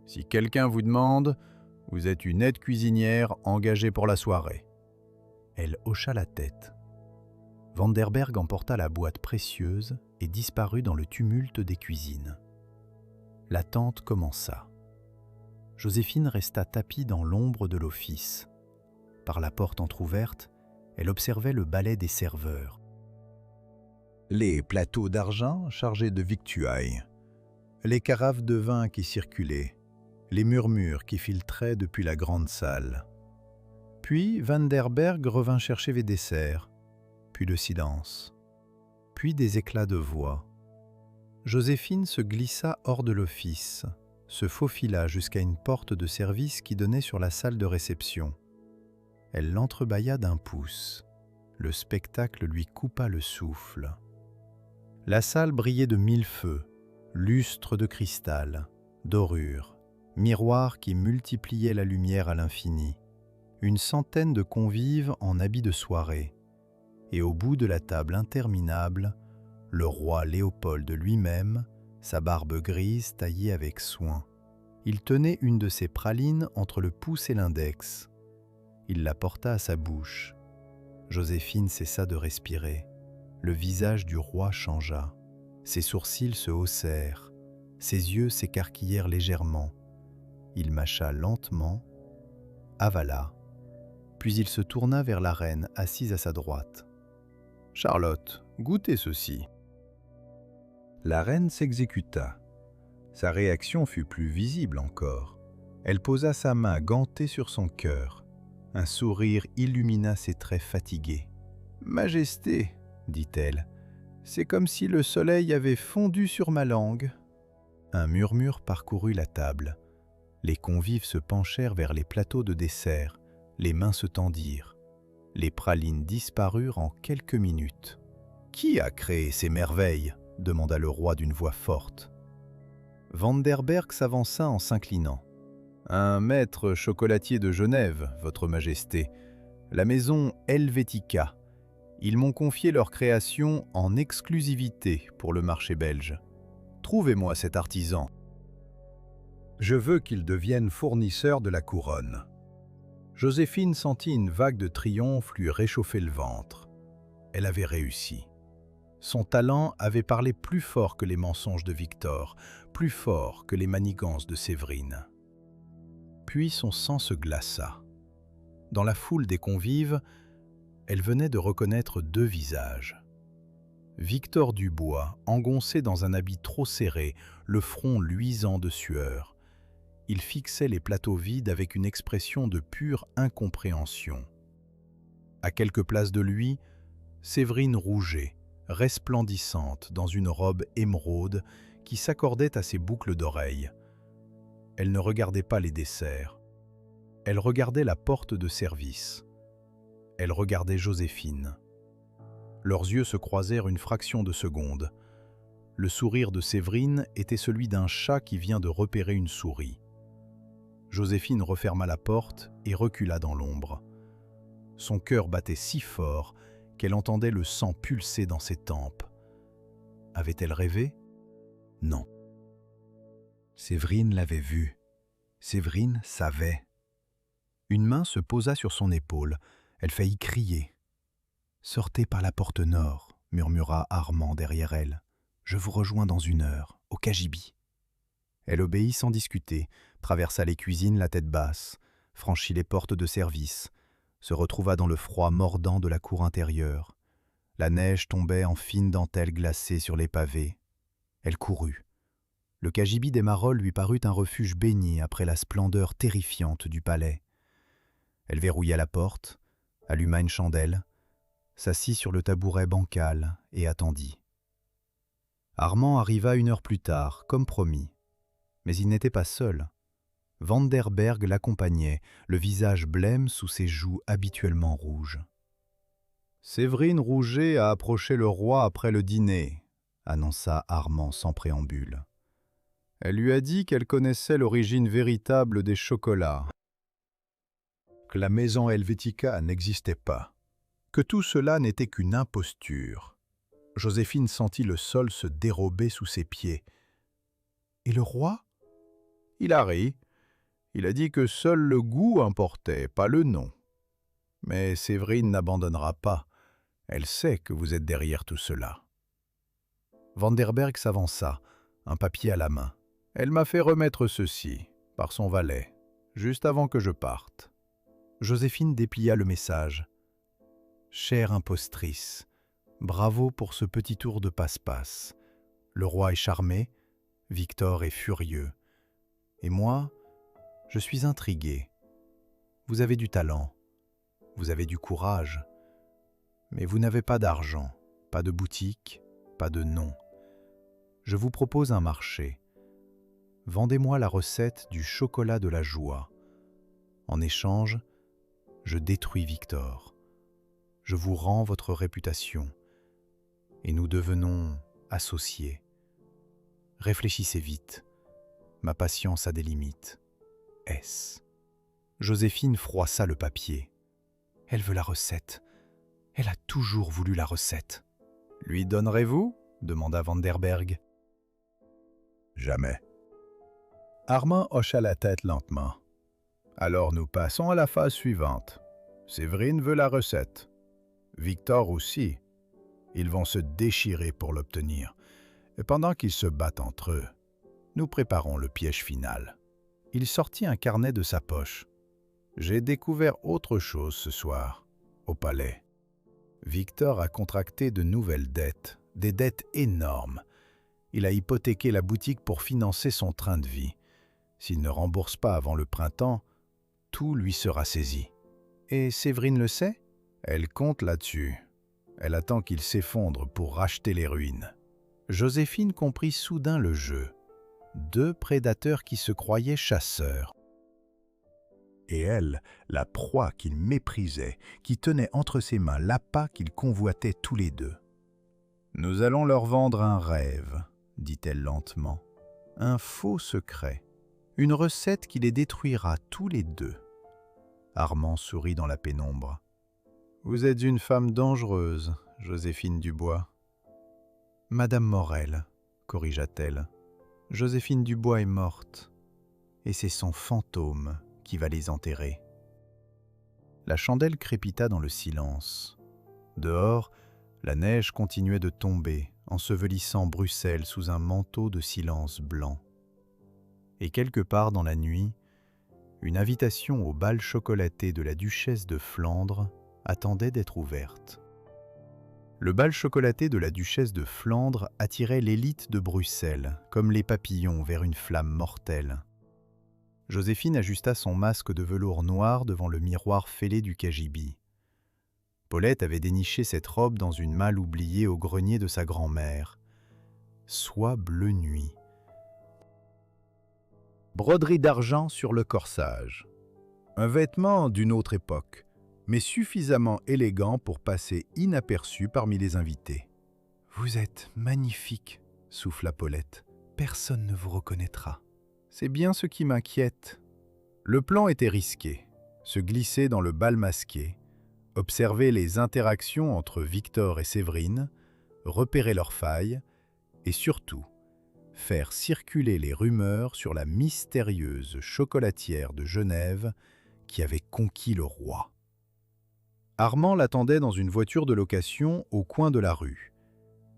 Si quelqu'un vous demande, vous êtes une aide cuisinière engagée pour la soirée. » Elle hocha la tête. Vanderberg emporta la boîte précieuse et disparut dans le tumulte des cuisines. L'attente commença. Joséphine resta tapie dans l'ombre de l'office. Par la porte entr'ouverte, elle observait le balai des serveurs. Les plateaux d'argent chargés de victuailles, les carafes de vin qui circulaient, les murmures qui filtraient depuis la grande salle. Puis Vanderberg revint chercher les desserts, puis le silence, puis des éclats de voix. Joséphine se glissa hors de l'office, se faufila jusqu'à une porte de service qui donnait sur la salle de réception. Elle l'entrebâilla d'un pouce. Le spectacle lui coupa le souffle. La salle brillait de mille feux, lustres de cristal, dorures, miroirs qui multipliaient la lumière à l'infini. Une centaine de convives en habits de soirée. Et au bout de la table interminable, le roi Léopold lui-même, sa barbe grise taillée avec soin. Il tenait une de ses pralines entre le pouce et l'index. Il la porta à sa bouche. Joséphine cessa de respirer. Le visage du roi changea. Ses sourcils se haussèrent. Ses yeux s'écarquillèrent légèrement. Il mâcha lentement, avala. Puis il se tourna vers la reine assise à sa droite. « Charlotte, goûtez ceci. » La reine s'exécuta. Sa réaction fut plus visible encore. Elle posa sa main gantée sur son cœur. Un sourire illumina ses traits fatigués. « Majesté, dit-elle, c'est comme si le soleil avait fondu sur ma langue. » Un murmure parcourut la table. Les convives se penchèrent vers les plateaux de dessert. Les mains se tendirent. Les pralines disparurent en quelques minutes. « Qui a créé ces merveilles ?» demanda le roi d'une voix forte. Vanderberg s'avança en s'inclinant. « Un maître chocolatier de Genève, votre majesté, la maison Helvetica. Ils m'ont confié leur création en exclusivité pour le marché belge. Trouvez-moi cet artisan. Je veux qu'il devienne fournisseur de la couronne. » Joséphine sentit une vague de triomphe lui réchauffer le ventre. Elle avait réussi. Son talent avait parlé plus fort que les mensonges de Victor, plus fort que les manigances de Séverine. Puis son sang se glaça. Dans la foule des convives, elle venait de reconnaître deux visages. Victor Dubois, engoncé dans un habit trop serré, le front luisant de sueur. Il fixait les plateaux vides avec une expression de pure incompréhension. À quelques places de lui, Séverine rougeait, resplendissante dans une robe émeraude qui s'accordait à ses boucles d'oreilles. Elle ne regardait pas les desserts. Elle regardait la porte de service. Elle regardait Joséphine. Leurs yeux se croisèrent une fraction de seconde. Le sourire de Séverine était celui d'un chat qui vient de repérer une souris. Joséphine referma la porte et recula dans l'ombre. Son cœur battait si fort qu'elle entendait le sang pulser dans ses tempes. Avait-elle rêvé? Non. Séverine l'avait vu. Séverine savait. Une main se posa sur son épaule. Elle faillit crier. « Sortez par la porte nord », murmura Armand derrière elle. « Je vous rejoins dans 1 heure, au cagibi. » Elle obéit sans discuter, traversa les cuisines la tête basse, franchit les portes de service, se retrouva dans le froid mordant de la cour intérieure. La neige tombait en fines dentelles glacées sur les pavés. Elle courut. Le cagibi des Marolles lui parut un refuge béni après la splendeur terrifiante du palais. Elle verrouilla la porte, alluma une chandelle, s'assit sur le tabouret bancal et attendit. Armand arriva 1 heure plus tard, comme promis. Mais il n'était pas seul. Vanderberg l'accompagnait, le visage blême sous ses joues habituellement rouges. « Séverine Rouget a approché le roi après le dîner », annonça Armand sans préambule. « Elle lui a dit qu'elle connaissait l'origine véritable des chocolats, que la maison Helvetica n'existait pas, que tout cela n'était qu'une imposture. » Joséphine sentit le sol se dérober sous ses pieds. « Et le roi ?» Il a ri. Il a dit que seul le goût importait, pas le nom. Mais Séverine n'abandonnera pas. Elle sait que vous êtes derrière tout cela. Vanderberg s'avança, un papier à la main. Elle m'a fait remettre ceci, par son valet, juste avant que je parte. Joséphine déplia le message. « Chère impostrice, bravo pour ce petit tour de passe-passe. Le roi est charmé, Victor est furieux. Et moi, je suis intrigué. Vous avez du talent, vous avez du courage, mais vous n'avez pas d'argent, pas de boutique, pas de nom. Je vous propose un marché. Vendez-moi la recette du chocolat de la joie. En échange, je détruis Victor. Je vous rends votre réputation et nous devenons associés. Réfléchissez vite. Ma patience a des limites. Est-ce ? Joséphine froissa le papier. Elle veut la recette. Elle a toujours voulu la recette. Lui donnerez-vous ? Demanda Vanderberg. Jamais. Armand hocha la tête lentement. Alors nous passons à la phase suivante. Séverine veut la recette. Victor aussi. Ils vont se déchirer pour l'obtenir. Et pendant qu'ils se battent entre eux, nous préparons le piège final. Il sortit un carnet de sa poche. J'ai découvert autre chose ce soir, au palais. Victor a contracté de nouvelles dettes, des dettes énormes. Il a hypothéqué la boutique pour financer son train de vie. S'il ne rembourse pas avant le printemps, tout lui sera saisi. Et Séverine le sait ? Elle compte là-dessus. Elle attend qu'il s'effondre pour racheter les ruines. Joséphine comprit soudain le jeu. 2 prédateurs qui se croyaient chasseurs. Et elle, la proie qu'il méprisait, qui tenait entre ses mains l'appât qu'ils convoitaient tous les deux. « Nous allons leur vendre un rêve, » dit-elle lentement. « Un faux secret, une recette qui les détruira tous les deux. » Armand sourit dans la pénombre. « Vous êtes une femme dangereuse, Joséphine Dubois. »« Madame Morel, » corrigea-t-elle. « Joséphine Dubois est morte, et c'est son fantôme qui va les enterrer. » La chandelle crépita dans le silence. Dehors, La neige continuait de tomber, ensevelissant Bruxelles sous un manteau de silence blanc. Et quelque part dans la nuit, une invitation au bal chocolaté de la duchesse de Flandre attendait d'être ouverte. Le bal chocolaté de la duchesse de Flandre attirait l'élite de Bruxelles, comme les papillons vers une flamme mortelle. Joséphine ajusta son masque de velours noir devant le miroir fêlé du cagibi. Paulette avait déniché cette robe dans une malle oubliée au grenier de sa grand-mère. Soie bleu nuit. Broderie d'argent sur le corsage. Un vêtement d'une autre époque, mais suffisamment élégant pour passer inaperçu parmi les invités. « Vous êtes magnifique », souffla Paulette. « Personne ne vous reconnaîtra. » C'est bien ce qui m'inquiète. Le plan était risqué. Se glisser dans le bal masqué, observer les interactions entre Victor et Séverine, repérer leurs failles et surtout faire circuler les rumeurs sur la mystérieuse chocolatière de Genève qui avait conquis le roi. Armand l'attendait dans une voiture de location au coin de la rue.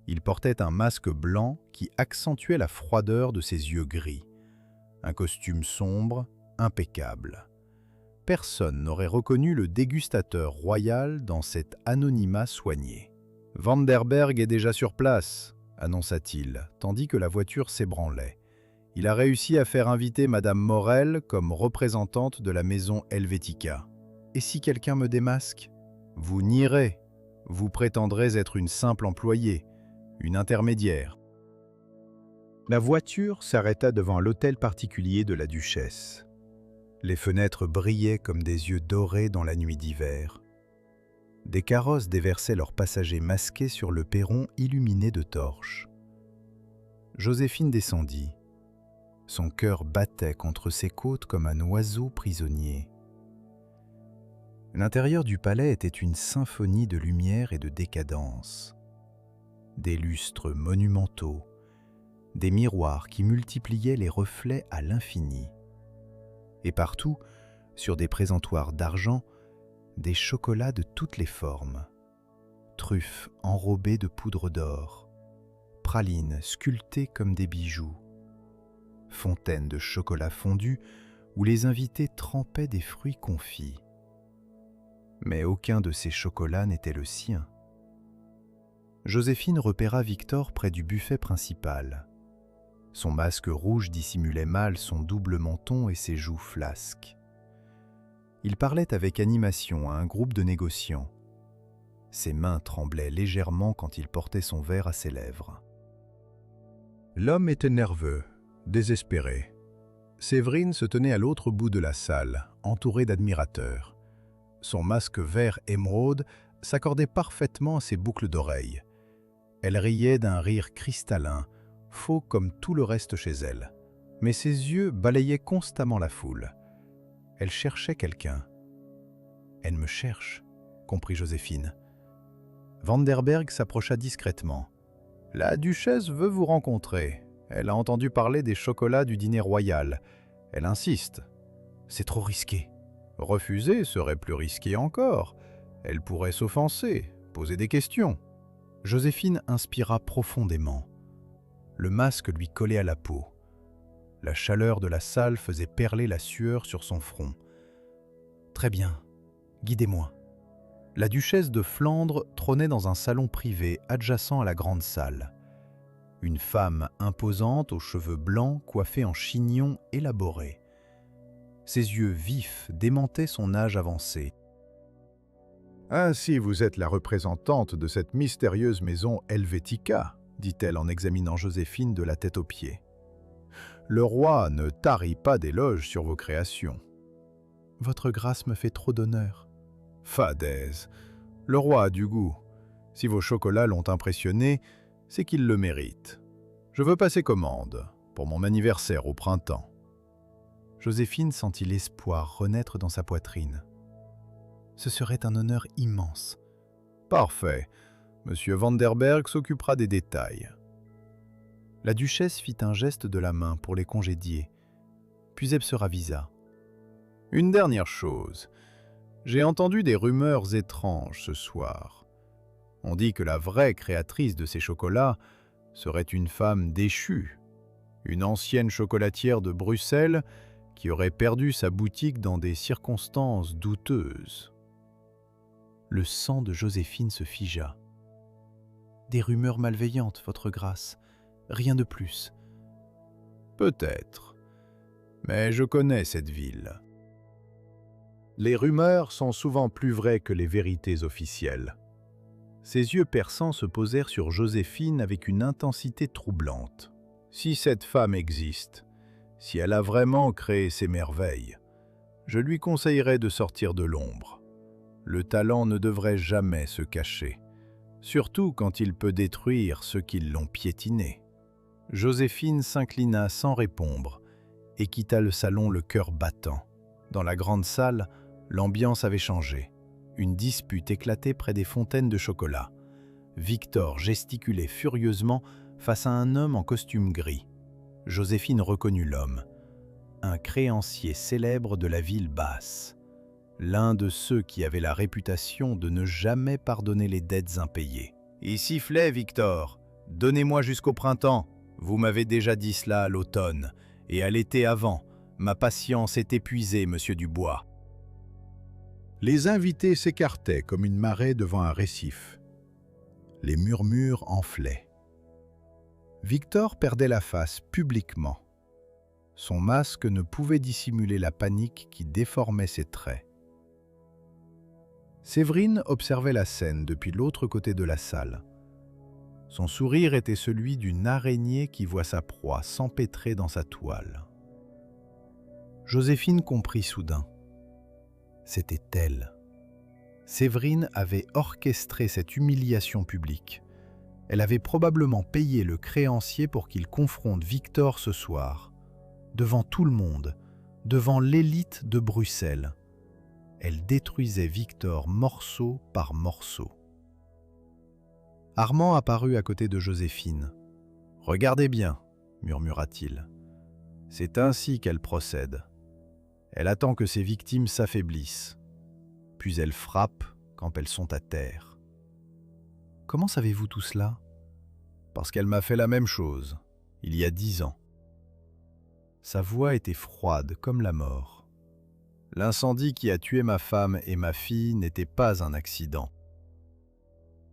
Il portait un masque blanc qui accentuait la froideur de ses yeux gris. Un costume sombre, impeccable. Personne n'aurait reconnu le dégustateur royal dans cet anonymat soigné. « Vanderberg est déjà sur place », annonça-t-il, tandis que la voiture s'ébranlait. « Il a réussi à faire inviter Madame Morel comme représentante de la maison Helvetica. Et si quelqu'un me démasque ? Vous nierez. Vous prétendrez être une simple employée, une intermédiaire. » La voiture s'arrêta devant l'hôtel particulier de la duchesse. Les fenêtres brillaient comme des yeux dorés dans la nuit d'hiver. Des carrosses déversaient leurs passagers masqués sur le perron illuminé de torches. Joséphine descendit. Son cœur battait contre ses côtes comme un oiseau prisonnier. L'intérieur du palais était une symphonie de lumière et de décadence. Des lustres monumentaux, des miroirs qui multipliaient les reflets à l'infini. Et partout, sur des présentoirs d'argent, des chocolats de toutes les formes. Truffes enrobées de poudre d'or, pralines sculptées comme des bijoux, fontaines de chocolat fondu où les invités trempaient des fruits confits. Mais aucun de ces chocolats n'était le sien. Joséphine repéra Victor près du buffet principal. Son masque rouge dissimulait mal son double menton et ses joues flasques. Il parlait avec animation à un groupe de négociants. Ses mains tremblaient légèrement quand il portait son verre à ses lèvres. L'homme était nerveux, désespéré. Séverine se tenait à l'autre bout de la salle, entourée d'admirateurs. Son masque vert émeraude s'accordait parfaitement à ses boucles d'oreilles. Elle riait d'un rire cristallin, faux comme tout le reste chez elle. Mais ses yeux balayaient constamment la foule. Elle cherchait quelqu'un. « Elle me cherche », comprit Joséphine. Vanderberg s'approcha discrètement. « La duchesse veut vous rencontrer. Elle a entendu parler des chocolats du dîner royal. Elle insiste. C'est trop risqué. » Refuser serait plus risqué encore. Elle pourrait s'offenser, poser des questions. Joséphine inspira profondément. Le masque lui collait à la peau. La chaleur de la salle faisait perler la sueur sur son front. « Très bien, guidez-moi. » La duchesse de Flandre trônait dans un salon privé adjacent à la grande salle. Une femme imposante aux cheveux blancs coiffés en chignon élaboré. Ses yeux vifs démentaient son âge avancé. « Ainsi vous êtes la représentante de cette mystérieuse maison Helvetica, dit-elle en examinant Joséphine de la tête aux pieds. Le roi ne tarit pas d'éloges sur vos créations. Votre grâce me fait trop d'honneur. Fadaise, le roi a du goût. Si vos chocolats l'ont impressionné, c'est qu'il le mérite. Je veux passer commande pour mon anniversaire au printemps. » Joséphine sentit l'espoir renaître dans sa poitrine. Ce serait un honneur immense. Parfait. Monsieur Vanderberg s'occupera des détails. La duchesse fit un geste de la main pour les congédier, puis elle se ravisa. Une dernière chose. J'ai entendu des rumeurs étranges ce soir. On dit que la vraie créatrice de ces chocolats serait une femme déchue, une ancienne chocolatière de Bruxelles qui aurait perdu sa boutique dans des circonstances douteuses. Le sang de Joséphine se figea. Des rumeurs malveillantes, votre grâce, rien de plus. Peut-être, mais je connais cette ville. Les rumeurs sont souvent plus vraies que les vérités officielles. Ses yeux perçants se posèrent sur Joséphine avec une intensité troublante. Si cette femme existe, si elle a vraiment créé ces merveilles, je lui conseillerais de sortir de l'ombre. Le talent ne devrait jamais se cacher, surtout quand il peut détruire ceux qui l'ont piétiné. Joséphine s'inclina sans répondre et quitta le salon le cœur battant. Dans la grande salle, l'ambiance avait changé. Une dispute éclatait près des fontaines de chocolat. Victor gesticulait furieusement face à un homme en costume gris. Joséphine reconnut l'homme, un créancier célèbre de la ville basse, l'un de ceux qui avaient la réputation de ne jamais pardonner les dettes impayées. « Il sifflait, Victor. Donnez-moi jusqu'au printemps. Vous m'avez déjà dit cela à l'automne, et à l'été avant. Ma patience est épuisée, monsieur Dubois. » Les invités s'écartaient comme une marée devant un récif. Les murmures enflaient. Victor perdait la face publiquement. Son masque ne pouvait dissimuler la panique qui déformait ses traits. Séverine observait la scène depuis l'autre côté de la salle. Son sourire était celui d'une araignée qui voit sa proie s'empêtrer dans sa toile. Joséphine comprit soudain. C'était elle. Séverine avait orchestré cette humiliation publique. Elle avait probablement payé le créancier pour qu'il confronte Victor ce soir, devant tout le monde, devant l'élite de Bruxelles. Elle détruisait Victor morceau par morceau. Armand apparut à côté de Joséphine. « Regardez bien, » murmura-t-il. « C'est ainsi qu'elle procède. Elle attend que ses victimes s'affaiblissent, puis elle frappe quand elles sont à terre. » « Comment savez-vous tout cela ? » « Parce qu'elle m'a fait la même chose, il y a 10 ans. » Sa voix était froide comme la mort. « L'incendie qui a tué ma femme et ma fille n'était pas un accident.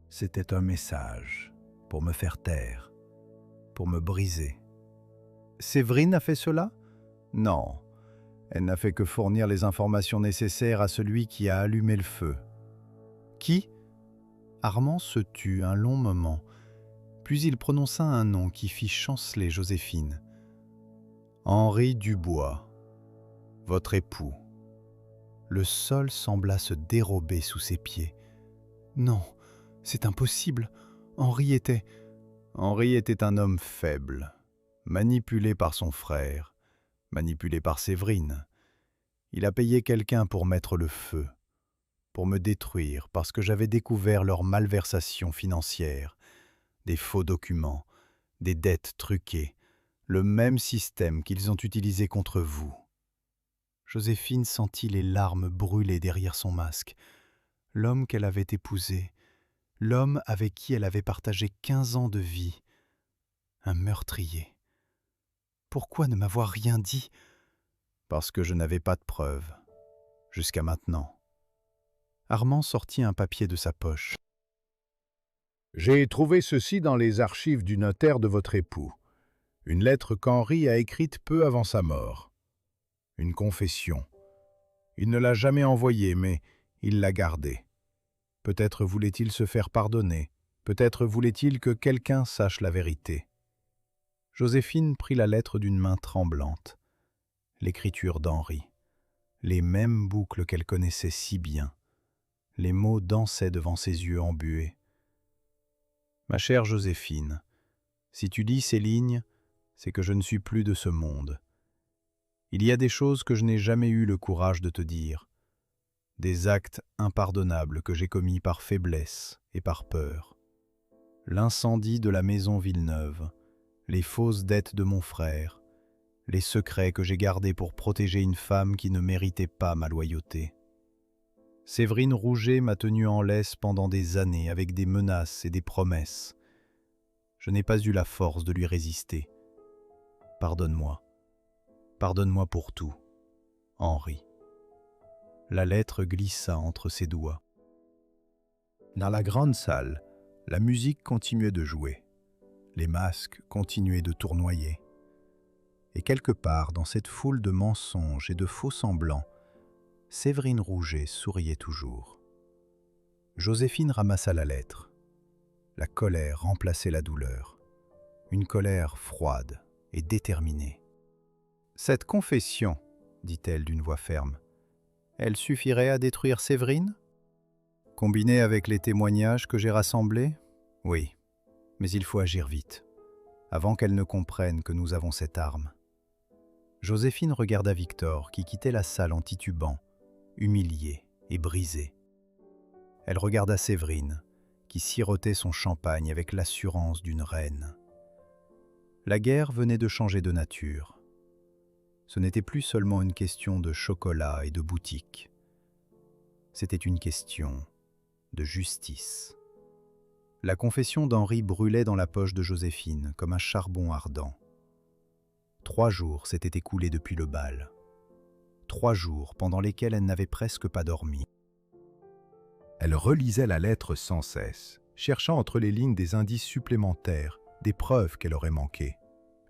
C'était un message pour me faire taire, pour me briser. » « Séverine a fait cela ? » ?»« Non, elle n'a fait que fournir les informations nécessaires à celui qui a allumé le feu. » »« Qui ?» Armand se tut un long moment, puis il prononça un nom qui fit chanceler Joséphine. « Henri Dubois, votre époux. » Le sol sembla se dérober sous ses pieds. « Non, c'est impossible. Henri était un homme faible, manipulé par son frère, manipulé par Séverine. Il a payé quelqu'un pour mettre le feu, pour me détruire parce que j'avais découvert leur malversation financière, des faux documents, des dettes truquées, le même système qu'ils ont utilisé contre vous. » Joséphine sentit les larmes brûler derrière son masque. L'homme qu'elle avait épousé, l'homme avec qui elle avait partagé 15 ans de vie, un meurtrier. Pourquoi ne m'avoir rien dit ? Parce que je n'avais pas de preuves, jusqu'à maintenant. Armand sortit un papier de sa poche. J'ai trouvé ceci dans les archives du notaire de votre époux. Une lettre qu'Henri a écrite peu avant sa mort. Une confession. Il ne l'a jamais envoyée, mais il l'a gardée. Peut-être voulait-il se faire pardonner. Peut-être voulait-il que quelqu'un sache la vérité. Joséphine prit la lettre d'une main tremblante. L'écriture d'Henri. Les mêmes boucles qu'elle connaissait si bien. Les mots dansaient devant ses yeux embués. Ma chère Joséphine, si tu lis ces lignes, c'est que je ne suis plus de ce monde. Il y a des choses que je n'ai jamais eu le courage de te dire, des actes impardonnables que j'ai commis par faiblesse et par peur. L'incendie de la maison Villeneuve, les fausses dettes de mon frère, les secrets que j'ai gardés pour protéger une femme qui ne méritait pas ma loyauté. Séverine Rouget m'a tenu en laisse pendant des années avec des menaces et des promesses. Je n'ai pas eu la force de lui résister. Pardonne-moi. Pardonne-moi pour tout. Henri. La lettre glissa entre ses doigts. Dans la grande salle, la musique continuait de jouer. Les masques continuaient de tournoyer. Et quelque part dans cette foule de mensonges et de faux semblants, Séverine Rouget souriait toujours. Joséphine ramassa la lettre. La colère remplaçait la douleur. Une colère froide et déterminée. « Cette confession, dit-elle d'une voix ferme, elle suffirait à détruire Séverine ? Combinée avec les témoignages que j'ai rassemblés ? Oui, mais il faut agir vite, avant qu'elle ne comprenne que nous avons cette arme. » Joséphine regarda Victor qui quittait la salle en titubant, humilié et brisé. Elle regarda Séverine, qui sirotait son champagne avec l'assurance d'une reine. La guerre venait de changer de nature. Ce n'était plus seulement une question de chocolat et de boutique. C'était une question de justice. La confession d'Henri brûlait dans la poche de Joséphine comme un charbon ardent. 3 jours s'étaient écoulés depuis le bal. 3 jours pendant lesquels elle n'avait presque pas dormi. Elle relisait la lettre sans cesse, cherchant entre les lignes des indices supplémentaires, des preuves qu'elle aurait manquées.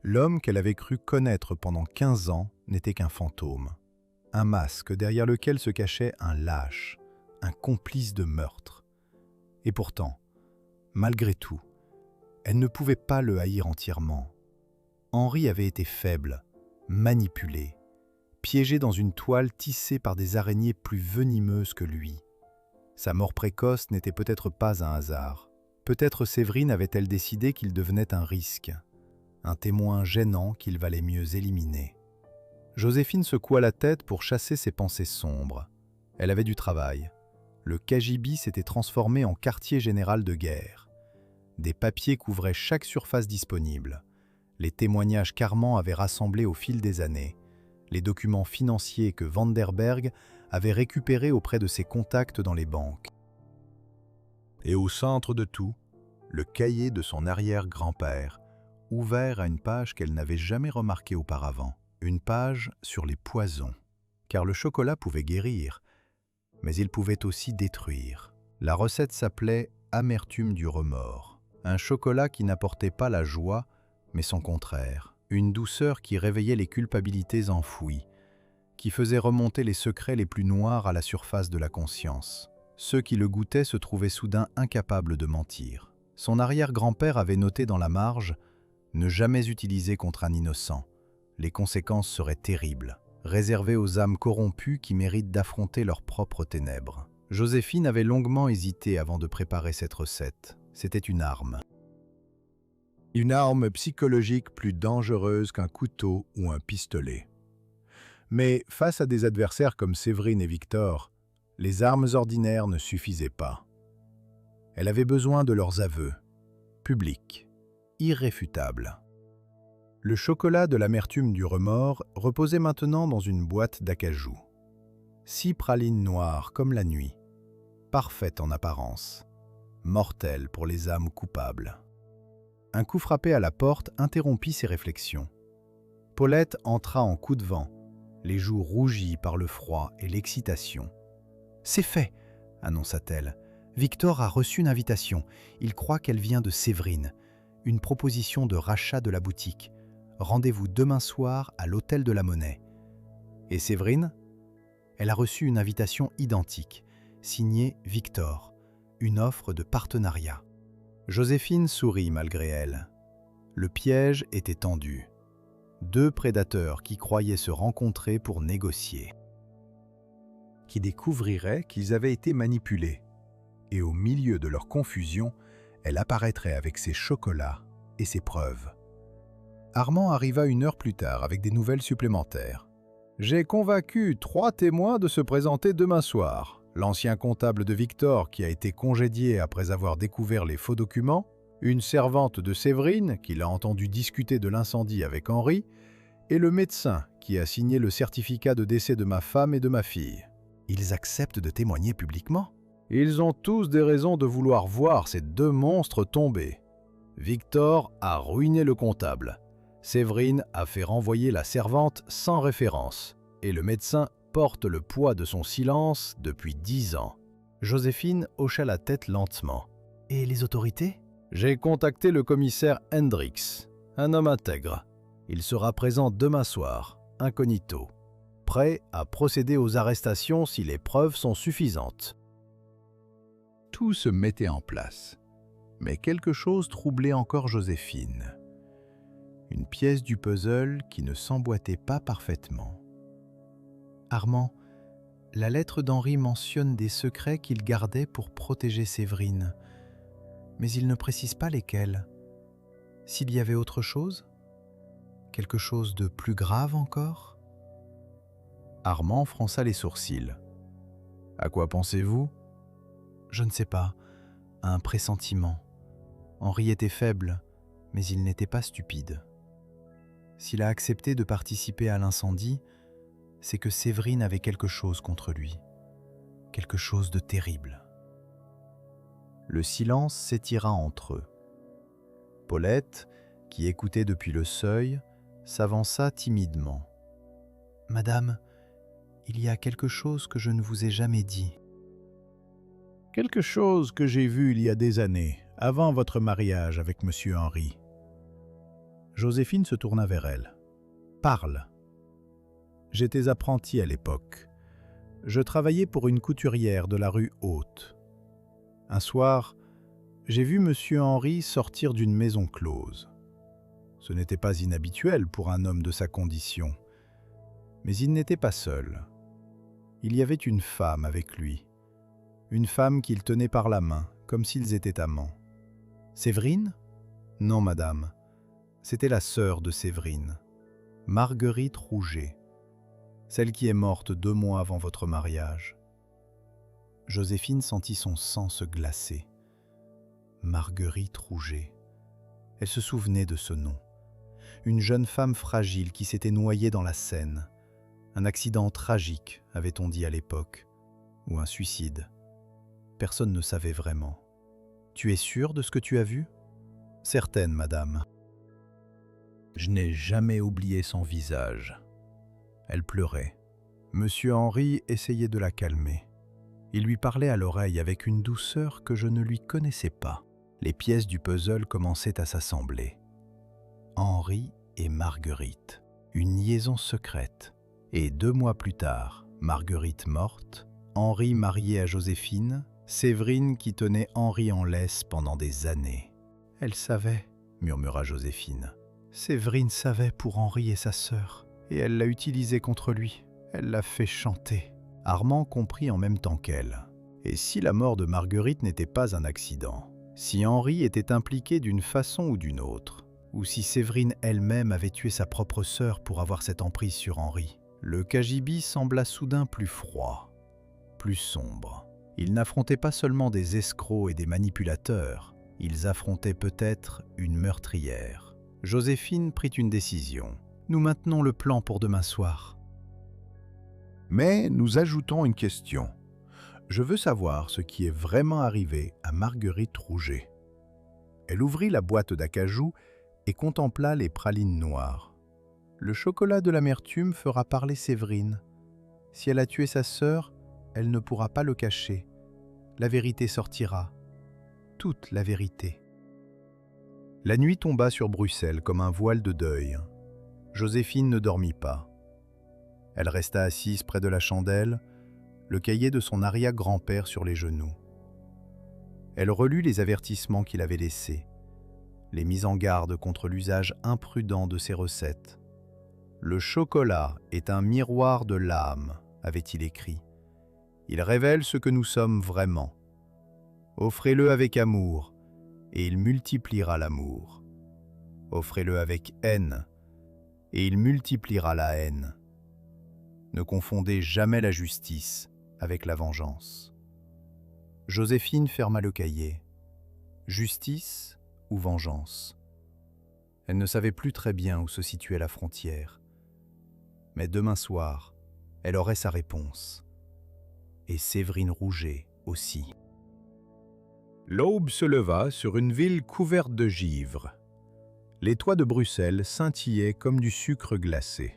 L'homme qu'elle avait cru connaître pendant 15 ans n'était qu'un fantôme. Un masque derrière lequel se cachait un lâche, un complice de meurtre. Et pourtant, malgré tout, elle ne pouvait pas le haïr entièrement. Henri avait été faible, manipulé, piégé dans une toile tissée par des araignées plus venimeuses que lui. Sa mort précoce n'était peut-être pas un hasard. Peut-être Séverine avait-elle décidé qu'il devenait un risque, un témoin gênant qu'il valait mieux éliminer. Joséphine secoua la tête pour chasser ses pensées sombres. Elle avait du travail. Le KGB s'était transformé en quartier général de guerre. Des papiers couvraient chaque surface disponible. Les témoignages qu'Armand avait rassemblés au fil des années, les documents financiers que Vanderberg avait récupérés auprès de ses contacts dans les banques. Et au centre de tout, le cahier de son arrière-grand-père, ouvert à une page qu'elle n'avait jamais remarquée auparavant, une page sur les poisons. Car le chocolat pouvait guérir, mais il pouvait aussi détruire. La recette s'appelait « Amertume du remords », un chocolat qui n'apportait pas la joie, mais son contraire, une douceur qui réveillait les culpabilités enfouies, qui faisait remonter les secrets les plus noirs à la surface de la conscience. Ceux qui le goûtaient se trouvaient soudain incapables de mentir. Son arrière-grand-père avait noté dans la marge « Ne jamais utiliser contre un innocent. Les conséquences seraient terribles, réservées aux âmes corrompues qui méritent d'affronter leurs propres ténèbres. » Joséphine avait longuement hésité avant de préparer cette recette. C'était une arme. Une arme psychologique plus dangereuse qu'un couteau ou un pistolet. Mais face à des adversaires comme Séverine et Victor, les armes ordinaires ne suffisaient pas. Elle avait besoin de leurs aveux, publics, irréfutables. Le chocolat de l'amertume du remords reposait maintenant dans une boîte d'acajou. 6 pralines noires comme la nuit, parfaites en apparence, mortelles pour les âmes coupables. Un coup frappé à la porte interrompit ses réflexions. Paulette entra en coup de vent, les joues rougies par le froid et l'excitation. « C'est fait !» annonça-t-elle. « Victor a reçu une invitation. Il croit qu'elle vient de Séverine. Une proposition de rachat de la boutique. Rendez-vous demain soir à l'Hôtel de la Monnaie. » Et Séverine ? Elle a reçu une invitation identique, signée Victor. Une offre de partenariat. Joséphine sourit malgré elle. Le piège était tendu. 2 prédateurs qui croyaient se rencontrer pour négocier. Qui découvriraient qu'ils avaient été manipulés. Et au milieu de leur confusion, elle apparaîtrait avec ses chocolats et ses preuves. Armand arriva 1 heure plus tard avec des nouvelles supplémentaires. « J'ai convaincu 3 témoins de se présenter demain soir. L'ancien comptable de Victor qui a été congédié après avoir découvert les faux documents, une servante de Séverine qui l'a entendu discuter de l'incendie avec Henri, et le médecin qui a signé le certificat de décès de ma femme et de ma fille. Ils acceptent de témoigner publiquement. Ils ont tous des raisons de vouloir voir ces deux monstres tomber. Victor a ruiné le comptable. Séverine a fait renvoyer la servante sans référence. Et le médecin porte le poids de son silence depuis 10 ans. Joséphine hocha la tête lentement. Et les autorités? J'ai contacté le commissaire Hendricks, un homme intègre. Il sera présent demain soir, incognito, prêt à procéder aux arrestations si les preuves sont suffisantes. Tout se mettait en place, mais quelque chose troublait encore Joséphine. Une pièce du puzzle qui ne s'emboîtait pas parfaitement. Armand, la lettre d'Henri mentionne des secrets qu'il gardait pour protéger Séverine, mais il ne précise pas lesquels. S'il y avait autre chose? Quelque chose de plus grave encore? Armand fronça les sourcils. « À quoi pensez-vous » ? Je ne sais pas, un pressentiment. Henri était faible, mais il n'était pas stupide. S'il a accepté de participer à l'incendie, c'est que Séverine avait quelque chose contre lui. Quelque chose de terrible. Le silence s'étira entre eux. Paulette, qui écoutait depuis le seuil, s'avança timidement. « Madame, il y a quelque chose que je ne vous ai jamais dit. » « Quelque chose que j'ai vu il y a des années, avant votre mariage avec Monsieur Henri. » Joséphine se tourna vers elle. « Parle. » J'étais apprenti à l'époque. Je travaillais pour une couturière de la rue Haute. Un soir, j'ai vu Monsieur Henri sortir d'une maison close. Ce n'était pas inhabituel pour un homme de sa condition. Mais il n'était pas seul. Il y avait une femme avec lui. Une femme qu'il tenait par la main, comme s'ils étaient amants. Séverine? Non, madame. C'était la sœur de Séverine, Marguerite Rouget, celle qui est morte 2 mois avant votre mariage. Joséphine sentit son sang se glacer. Marguerite Rouget. Elle se souvenait de ce nom. Une jeune femme fragile qui s'était noyée dans la Seine. Un accident tragique, avait-on dit à l'époque, ou un suicide. Personne ne savait vraiment. « Tu es sûre de ce que tu as vu ?»« Certaine, madame. » Je n'ai jamais oublié son visage. Elle pleurait. Monsieur Henri essayait de la calmer. Il lui parlait à l'oreille avec une douceur que je ne lui connaissais pas. Les pièces du puzzle commençaient à s'assembler. Henri et Marguerite, une liaison secrète. Et 2 mois plus tard, Marguerite morte, Henri marié à Joséphine, Séverine qui tenait Henri en laisse pendant des années. « Elle savait, » murmura Joséphine. « Séverine savait pour Henri et sa sœur, et elle l'a utilisé contre lui. Elle l'a fait chanter. » Armand comprit en même temps qu'elle. Et si la mort de Marguerite n'était pas un accident? Si Henri était impliqué d'une façon ou d'une autre? Ou si Séverine elle-même avait tué sa propre sœur pour avoir cette emprise sur Henri? Le cagibi sembla soudain plus froid, plus sombre. Ils n'affrontaient pas seulement des escrocs et des manipulateurs, ils affrontaient peut-être une meurtrière. Joséphine prit une décision. « Nous maintenons le plan pour demain soir. » Mais nous ajoutons une question. Je veux savoir ce qui est vraiment arrivé à Marguerite Rouget. Elle ouvrit la boîte d'acajou et contempla les pralines noires. Le chocolat de l'amertume fera parler Séverine. Si elle a tué sa sœur, elle ne pourra pas le cacher. La vérité sortira. Toute la vérité. La nuit tomba sur Bruxelles comme un voile de deuil. Joséphine ne dormit pas. Elle resta assise près de la chandelle, le cahier de son arrière-grand-père sur les genoux. Elle relut les avertissements qu'il avait laissés, les mises en garde contre l'usage imprudent de ces recettes. « Le chocolat est un miroir de l'âme », avait-il écrit. Il révèle ce que nous sommes vraiment. Offrez-le avec amour, et il multipliera l'amour. Offrez-le avec haine, et il multipliera la haine. Ne confondez jamais la justice avec la vengeance. Joséphine ferma le cahier. Justice ou vengeance? Elle ne savait plus très bien où se situait la frontière. Mais demain soir, elle aurait sa réponse. et Séverine Rouget aussi. L'aube se leva sur une ville couverte de givre. Les toits de Bruxelles scintillaient comme du sucre glacé.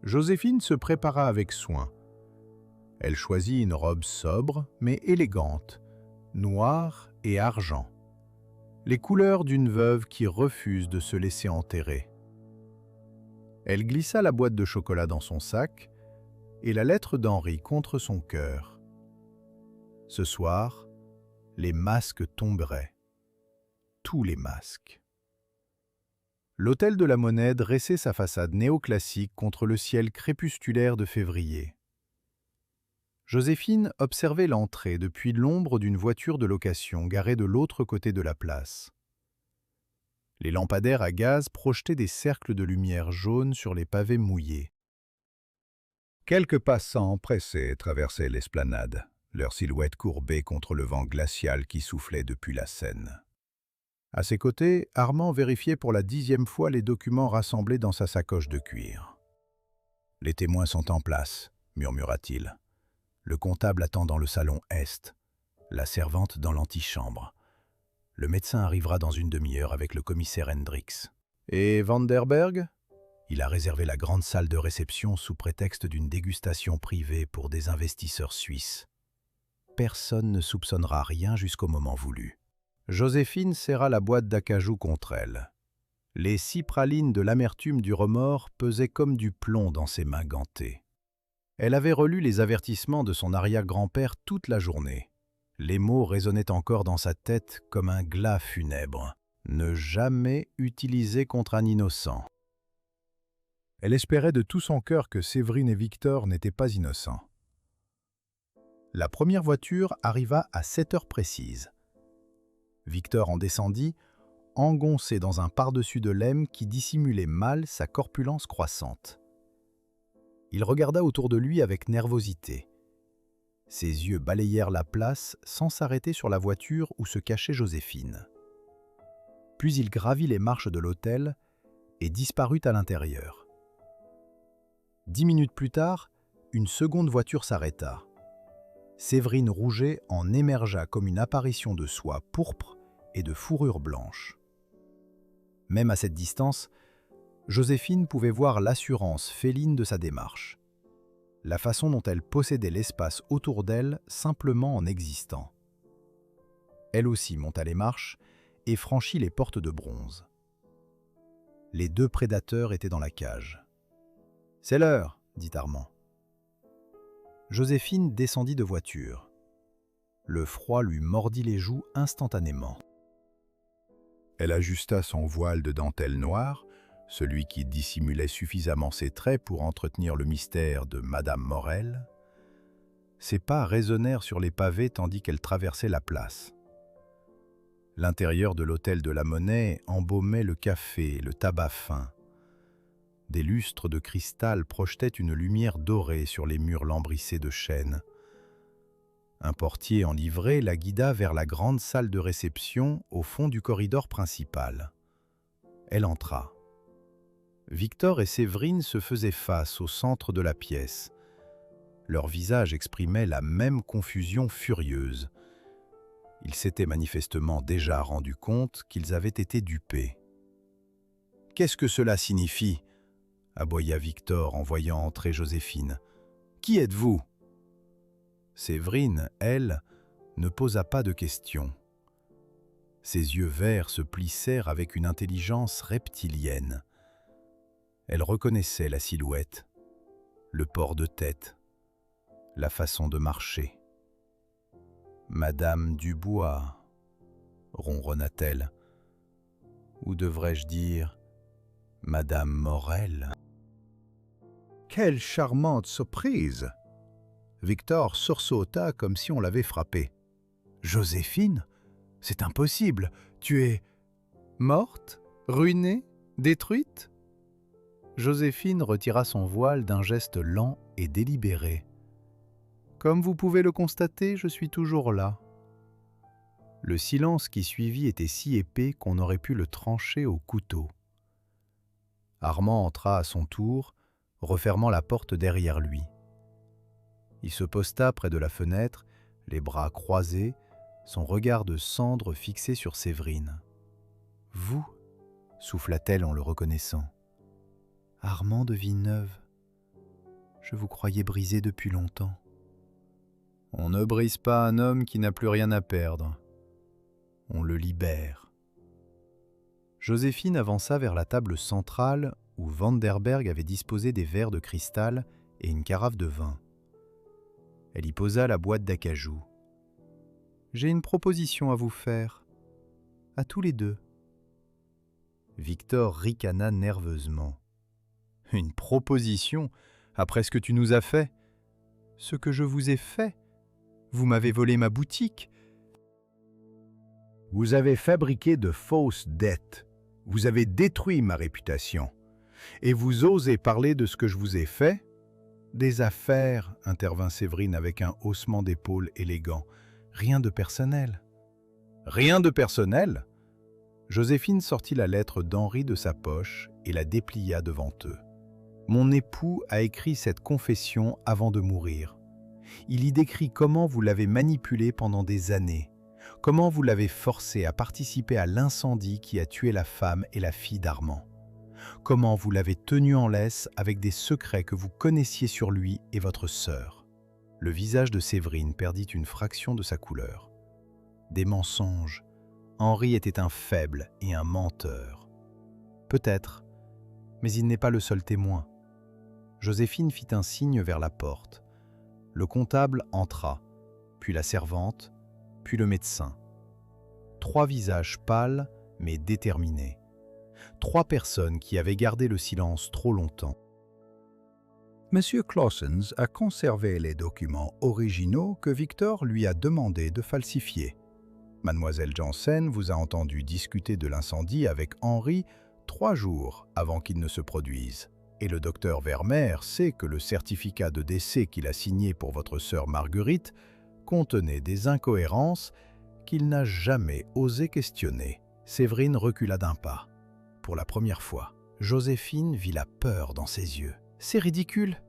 Joséphine se prépara avec soin. Elle choisit une robe sobre mais élégante, noire et argent, les couleurs d'une veuve qui refuse de se laisser enterrer. Elle glissa la boîte de chocolat dans son sac et la lettre d'Henri contre son cœur. Ce soir, les masques tomberaient. Tous les masques. L'hôtel de la Monnaie dressait sa façade néoclassique contre le ciel crépusculaire de février. Joséphine observait l'entrée depuis l'ombre d'une voiture de location garée de l'autre côté de la place. Les lampadaires à gaz projetaient des cercles de lumière jaune sur les pavés mouillés. Quelques passants pressés traversaient l'esplanade, leurs silhouettes courbées contre le vent glacial qui soufflait depuis la Seine. À ses côtés, Armand vérifiait pour la 10e fois les documents rassemblés dans sa sacoche de cuir. « Les témoins sont en place », murmura-t-il. « Le comptable attend dans le salon Est, la servante dans l'antichambre. Le médecin arrivera dans une demi-heure avec le commissaire Hendricks. Et Vanderberg ? Il a réservé la grande salle de réception sous prétexte d'une dégustation privée pour des investisseurs suisses. Personne ne soupçonnera rien jusqu'au moment voulu. » Joséphine serra la boîte d'acajou contre elle. Les 6 pralines de l'amertume du remords pesaient comme du plomb dans ses mains gantées. Elle avait relu les avertissements de son arrière-grand-père toute la journée. Les mots résonnaient encore dans sa tête comme un glas funèbre. Ne jamais utiliser contre un innocent. Elle espérait de tout son cœur que Séverine et Victor n'étaient pas innocents. La première voiture arriva à 7 heures précises. Victor en descendit, engoncé dans un pardessus de laine qui dissimulait mal sa corpulence croissante. Il regarda autour de lui avec nervosité. Ses yeux balayèrent la place sans s'arrêter sur la voiture où se cachait Joséphine. Puis il gravit les marches de l'hôtel et disparut à l'intérieur. 10 minutes plus tard, une seconde voiture s'arrêta. Séverine Rouget en émergea comme une apparition de soie pourpre et de fourrure blanche. Même à cette distance, Joséphine pouvait voir l'assurance féline de sa démarche, la façon dont elle possédait l'espace autour d'elle simplement en existant. Elle aussi monta les marches et franchit les portes de bronze. Les 2 prédateurs étaient dans la cage. « C'est l'heure !» dit Armand. Joséphine descendit de voiture. Le froid lui mordit les joues instantanément. Elle ajusta son voile de dentelle noire, celui qui dissimulait suffisamment ses traits pour entretenir le mystère de Madame Morel. Ses pas résonnèrent sur les pavés tandis qu'elle traversait la place. L'intérieur de l'hôtel de la Monnaie embaumait le café, le tabac fin. Des lustres de cristal projetaient une lumière dorée sur les murs lambrissés de chêne. Un portier en livrée la guida vers la grande salle de réception au fond du corridor principal. Elle entra. Victor et Séverine se faisaient face au centre de la pièce. Leurs visages exprimaient la même confusion furieuse. Ils s'étaient manifestement déjà rendus compte qu'ils avaient été dupés. « Qu'est-ce que cela signifie ?» aboya Victor en voyant entrer Joséphine. « Qui êtes-vous » Séverine, elle, ne posa pas de questions. Ses yeux verts se plissèrent avec une intelligence reptilienne. Elle reconnaissait la silhouette, le port de tête, la façon de marcher. « Madame Dubois » ronronna-t-elle. « Ou devrais-je dire Madame Morel ?» Quelle charmante surprise! Victor sursauta comme si on l'avait frappé. « Joséphine, c'est impossible. Tu es morte, ruinée, détruite ?» Joséphine retira son voile d'un geste lent et délibéré. « Comme vous pouvez le constater, je suis toujours là. » Le silence qui suivit était si épais qu'on aurait pu le trancher au couteau. Armand entra à son tour, refermant la porte derrière lui. Il se posta près de la fenêtre, les bras croisés, son regard de cendre fixé sur Séverine. « Vous » souffla-t-elle en le reconnaissant. « Armand de Villeneuve, je vous croyais brisé depuis longtemps. » On ne brise pas un homme qui n'a plus rien à perdre. On le libère. Joséphine avança vers la table centrale où Vanderberg avait disposé des verres de cristal et une carafe de vin. Elle y posa la boîte d'acajou. « J'ai une proposition à vous faire, à tous les deux. » Victor ricana nerveusement. « Une proposition, après ce que tu nous as fait ? Ce que je vous ai fait ? Vous m'avez volé ma boutique. » Vous avez fabriqué de fausses dettes. Vous avez détruit ma réputation. Et vous osez parler de ce que je vous ai fait ? Des affaires, intervint Séverine avec un haussement d'épaules élégant. Rien de personnel. Rien de personnel ? Joséphine sortit la lettre d'Henri de sa poche et la déplia devant eux. Mon époux a écrit cette confession avant de mourir. Il y décrit comment vous l'avez manipulé pendant des années, comment vous l'avez forcé à participer à l'incendie qui a tué la femme et la fille d'Armand, comment vous l'avez tenu en laisse avec des secrets que vous connaissiez sur lui et votre sœur. Le visage de Séverine perdit une fraction de sa couleur. Des mensonges. Henri était un faible et un menteur. Peut-être, mais il n'est pas le seul témoin. Joséphine fit un signe vers la porte. Le comptable entra, puis la servante, puis le médecin. 3 visages pâles mais déterminés. 3 personnes qui avaient gardé le silence trop longtemps. Monsieur Claussens a conservé les documents originaux que Victor lui a demandé de falsifier. Mademoiselle Janssen vous a entendu discuter de l'incendie avec Henri 3 jours avant qu'il ne se produise. Et le docteur Vermeer sait que le certificat de décès qu'il a signé pour votre sœur Marguerite contenait des incohérences qu'il n'a jamais osé questionner. Séverine recula d'un pas. Pour la première fois, Joséphine vit la peur dans ses yeux. « C'est ridicule.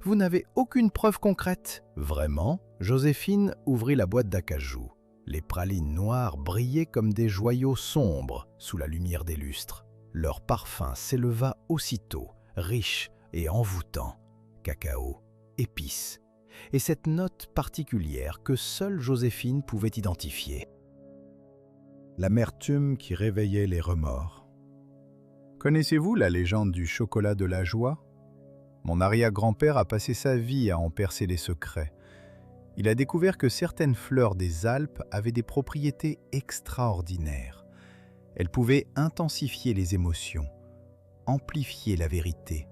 Vous n'avez aucune preuve concrète. » « Vraiment ?» Joséphine ouvrit la boîte d'acajou. Les pralines noires brillaient comme des joyaux sombres sous la lumière des lustres. Leur parfum s'éleva aussitôt, riche et envoûtant. Cacao, épices, et cette note particulière que seule Joséphine pouvait identifier. L'amertume qui réveillait les remords. Connaissez-vous la légende du chocolat de la joie ? Mon arrière-grand-père a passé sa vie à en percer les secrets. Il a découvert que certaines fleurs des Alpes avaient des propriétés extraordinaires. Elles pouvaient intensifier les émotions, amplifier la vérité.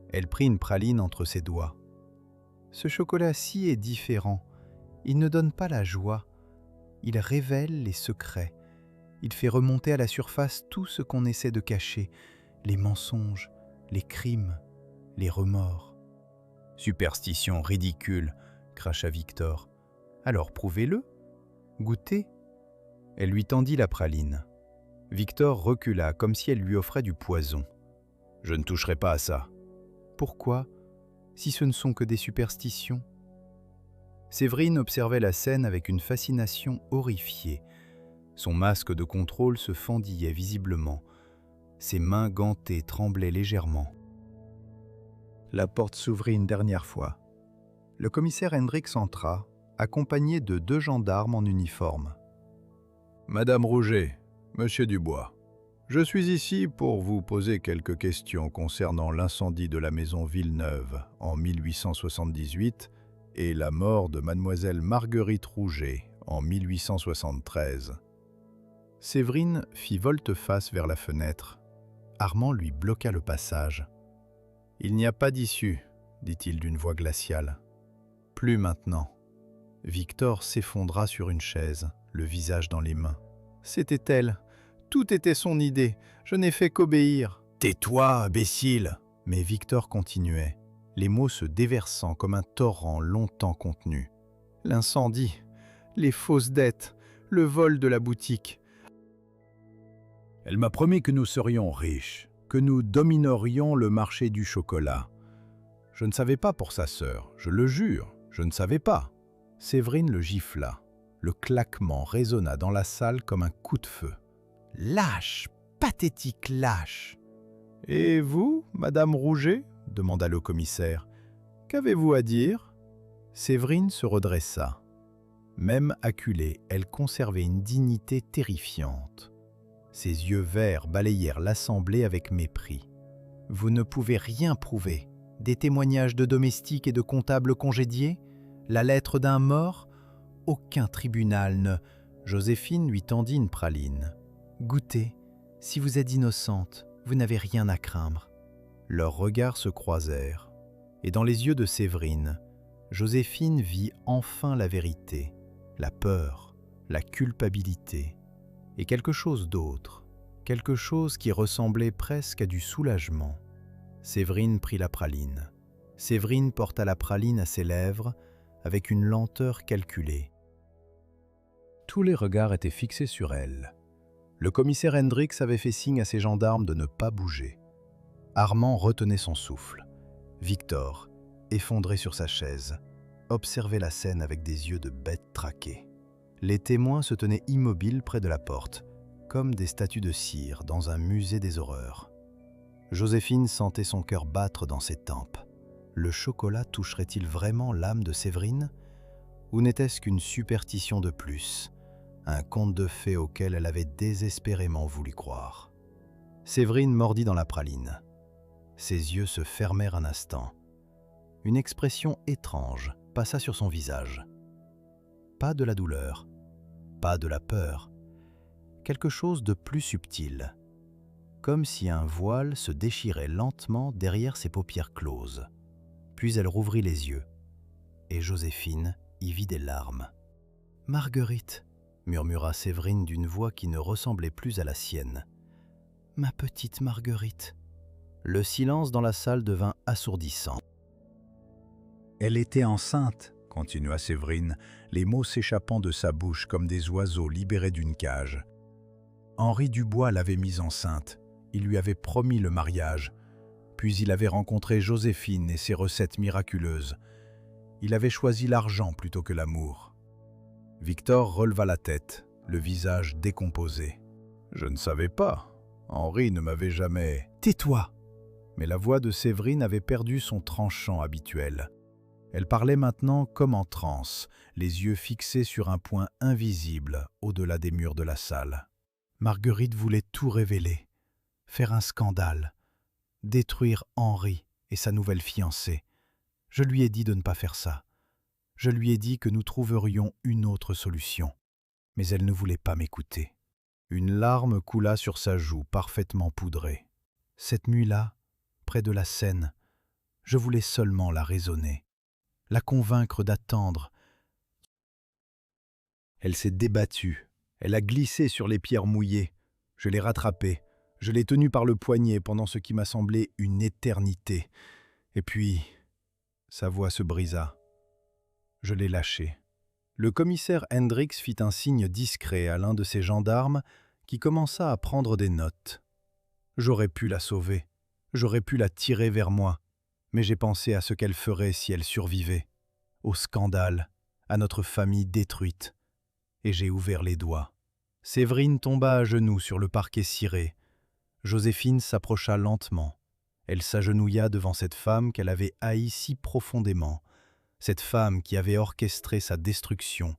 Elle prit une praline entre ses doigts. Ce chocolat-ci est différent. Il ne donne pas la joie. Il révèle les secrets. Il fait remonter à la surface tout ce qu'on essaie de cacher, les mensonges, les crimes, les remords. Superstition ridicule, cracha Victor. Alors prouvez-le. Goûtez. Elle lui tendit la praline. Victor recula comme si elle lui offrait du poison. Je ne toucherai pas à ça. Pourquoi, si ce ne sont que des superstitions ? Séverine observait la scène avec une fascination horrifiée. Son masque de contrôle se fendillait visiblement. Ses mains gantées tremblaient légèrement. La porte s'ouvrit une dernière fois. Le commissaire Hendricks entra, accompagné de 2 gendarmes en uniforme. « Madame Rouget, Monsieur Dubois, je suis ici pour vous poser quelques questions concernant l'incendie de la maison Villeneuve en 1878 et la mort de mademoiselle Marguerite Rouget en 1873. » Séverine fit volte-face vers la fenêtre. Armand lui bloqua le passage. « Il n'y a pas d'issue, dit-il d'une voix glaciale. Plus maintenant. » Victor s'effondra sur une chaise, le visage dans les mains. « C'était elle. Tout était son idée. Je n'ai fait qu'obéir. »« Tais-toi, imbécile !» Mais Victor continuait, les mots se déversant comme un torrent longtemps contenu. « L'incendie, les fausses dettes, le vol de la boutique. » Elle m'a promis que nous serions riches, que nous dominerions le marché du chocolat. Je ne savais pas pour sa sœur, je le jure, je ne savais pas. Séverine le gifla. Le claquement résonna dans la salle comme un coup de feu. Lâche, pathétique lâche. Et vous, Madame Rouget demanda le commissaire. Qu'avez-vous à dire? Séverine se redressa. Même acculée, elle conservait une dignité terrifiante. Ses yeux verts balayèrent l'assemblée avec mépris. Vous ne pouvez rien prouver. Des témoignages de domestiques et de comptables congédiés? La lettre d'un mort? Aucun tribunal ne... Joséphine lui tendit une praline. Goûtez, si vous êtes innocente, vous n'avez rien à craindre. Leurs regards se croisèrent, et dans les yeux de Séverine, Joséphine vit enfin la vérité, la peur, la culpabilité, et quelque chose d'autre, quelque chose qui ressemblait presque à du soulagement. Séverine prit la praline. Séverine porta la praline à ses lèvres avec une lenteur calculée. Tous les regards étaient fixés sur elle. Le commissaire Hendrix avait fait signe à ses gendarmes de ne pas bouger. Armand retenait son souffle. Victor, effondré sur sa chaise, observait la scène avec des yeux de bête traquée. Les témoins se tenaient immobiles près de la porte, comme des statues de cire dans un musée des horreurs. Joséphine sentait son cœur battre dans ses tempes. Le chocolat toucherait-il vraiment l'âme de Séverine? Ou n'était-ce qu'une superstition de plus, un conte de fées auquel elle avait désespérément voulu croire? Séverine mordit dans la praline. Ses yeux se fermèrent un instant. Une expression étrange passa sur son visage. Pas de la douleur, pas de la peur, quelque chose de plus subtil, comme si un voile se déchirait lentement derrière ses paupières closes. Puis elle rouvrit les yeux, et Joséphine y vit des larmes. « Marguerite !» murmura Séverine d'une voix qui ne ressemblait plus à la sienne. « Ma petite Marguerite !» Le silence dans la salle devint assourdissant. « Elle était enceinte !» continua Séverine, les mots s'échappant de sa bouche comme des oiseaux libérés d'une cage. Henri Dubois l'avait mise enceinte. Il lui avait promis le mariage. Puis il avait rencontré Joséphine et ses recettes miraculeuses. Il avait choisi l'argent plutôt que l'amour. Victor releva la tête, le visage décomposé. « Je ne savais pas. Henri ne m'avait jamais... »« Tais-toi » Mais la voix de Séverine avait perdu son tranchant habituel. Elle parlait maintenant comme en transe, les yeux fixés sur un point invisible au-delà des murs de la salle. Marguerite voulait tout révéler, faire un scandale, détruire Henri et sa nouvelle fiancée. Je lui ai dit de ne pas faire ça. Je lui ai dit que nous trouverions une autre solution. Mais elle ne voulait pas m'écouter. Une larme coula sur sa joue parfaitement poudrée. Cette nuit-là, près de la Seine, je voulais seulement la raisonner, la convaincre d'attendre. Elle s'est débattue, elle a glissé sur les pierres mouillées. Je l'ai rattrapée, je l'ai tenue par le poignet pendant ce qui m'a semblé une éternité. Et puis, sa voix se brisa. Je l'ai lâchée. Le commissaire Hendrix fit un signe discret à l'un de ses gendarmes qui commença à prendre des notes. J'aurais pu la sauver, j'aurais pu la tirer vers moi, mais j'ai pensé à ce qu'elle ferait si elle survivait, au scandale, à notre famille détruite, et j'ai ouvert les doigts. Séverine tomba à genoux sur le parquet ciré. Joséphine s'approcha lentement. Elle s'agenouilla devant cette femme qu'elle avait haïe si profondément, cette femme qui avait orchestré sa destruction,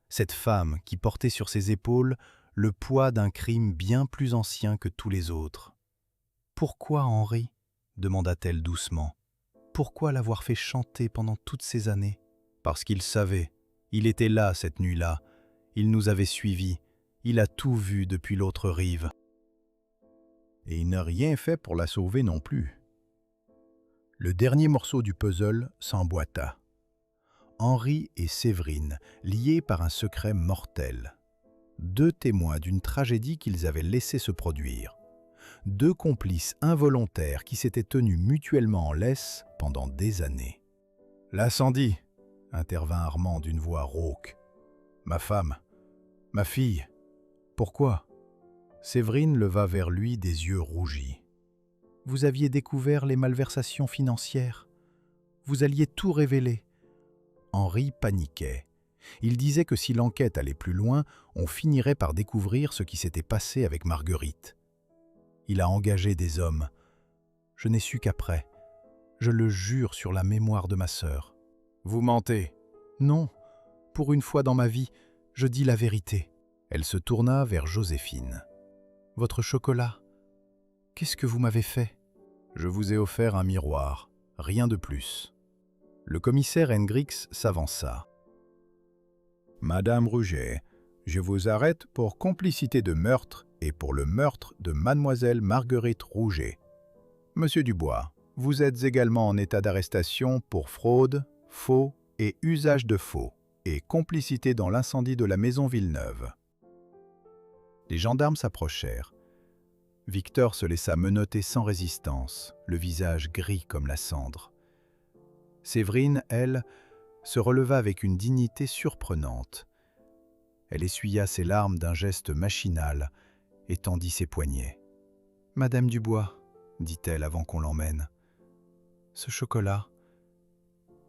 cette femme qui portait sur ses épaules le poids d'un crime bien plus ancien que tous les autres. « Pourquoi Henri ?» demanda-t-elle doucement. « Pourquoi l'avoir fait chanter pendant toutes ces années ?» Parce qu'il savait, il était là cette nuit-là, il nous avait suivis, il a tout vu depuis l'autre rive. Et il n'a rien fait pour la sauver non plus. Le dernier morceau du puzzle s'emboîta. Henri et Séverine, liés par un secret mortel. Deux témoins d'une tragédie qu'ils avaient laissé se produire. Deux complices involontaires qui s'étaient tenus mutuellement en laisse pendant des années. « L'incendie !» intervint Armand d'une voix rauque. « Ma femme, ma fille, pourquoi ?» Séverine leva vers lui des yeux rougis. « Vous aviez découvert les malversations financières. Vous alliez tout révéler. » Henri paniquait. Il disait que si l'enquête allait plus loin, on finirait par découvrir ce qui s'était passé avec Marguerite. Il a engagé des hommes. Je n'ai su qu'après. Je le jure sur la mémoire de ma sœur. Vous mentez. Non, pour une fois dans ma vie, je dis la vérité. Elle se tourna vers Joséphine. Votre chocolat, qu'est-ce que vous m'avez fait? Je vous ai offert un miroir, rien de plus. Le commissaire Hendrix s'avança. Madame Rouget, je vous arrête pour complicité de meurtre et pour le meurtre de mademoiselle Marguerite Rouget. Monsieur Dubois, vous êtes également en état d'arrestation pour fraude, faux et usage de faux, et complicité dans l'incendie de la maison Villeneuve. Les gendarmes s'approchèrent. Victor se laissa menotter sans résistance, le visage gris comme la cendre. Séverine, elle, se releva avec une dignité surprenante. Elle essuya ses larmes d'un geste machinal et tendit ses poignets. « Madame Dubois, dit-elle avant qu'on l'emmène, ce chocolat,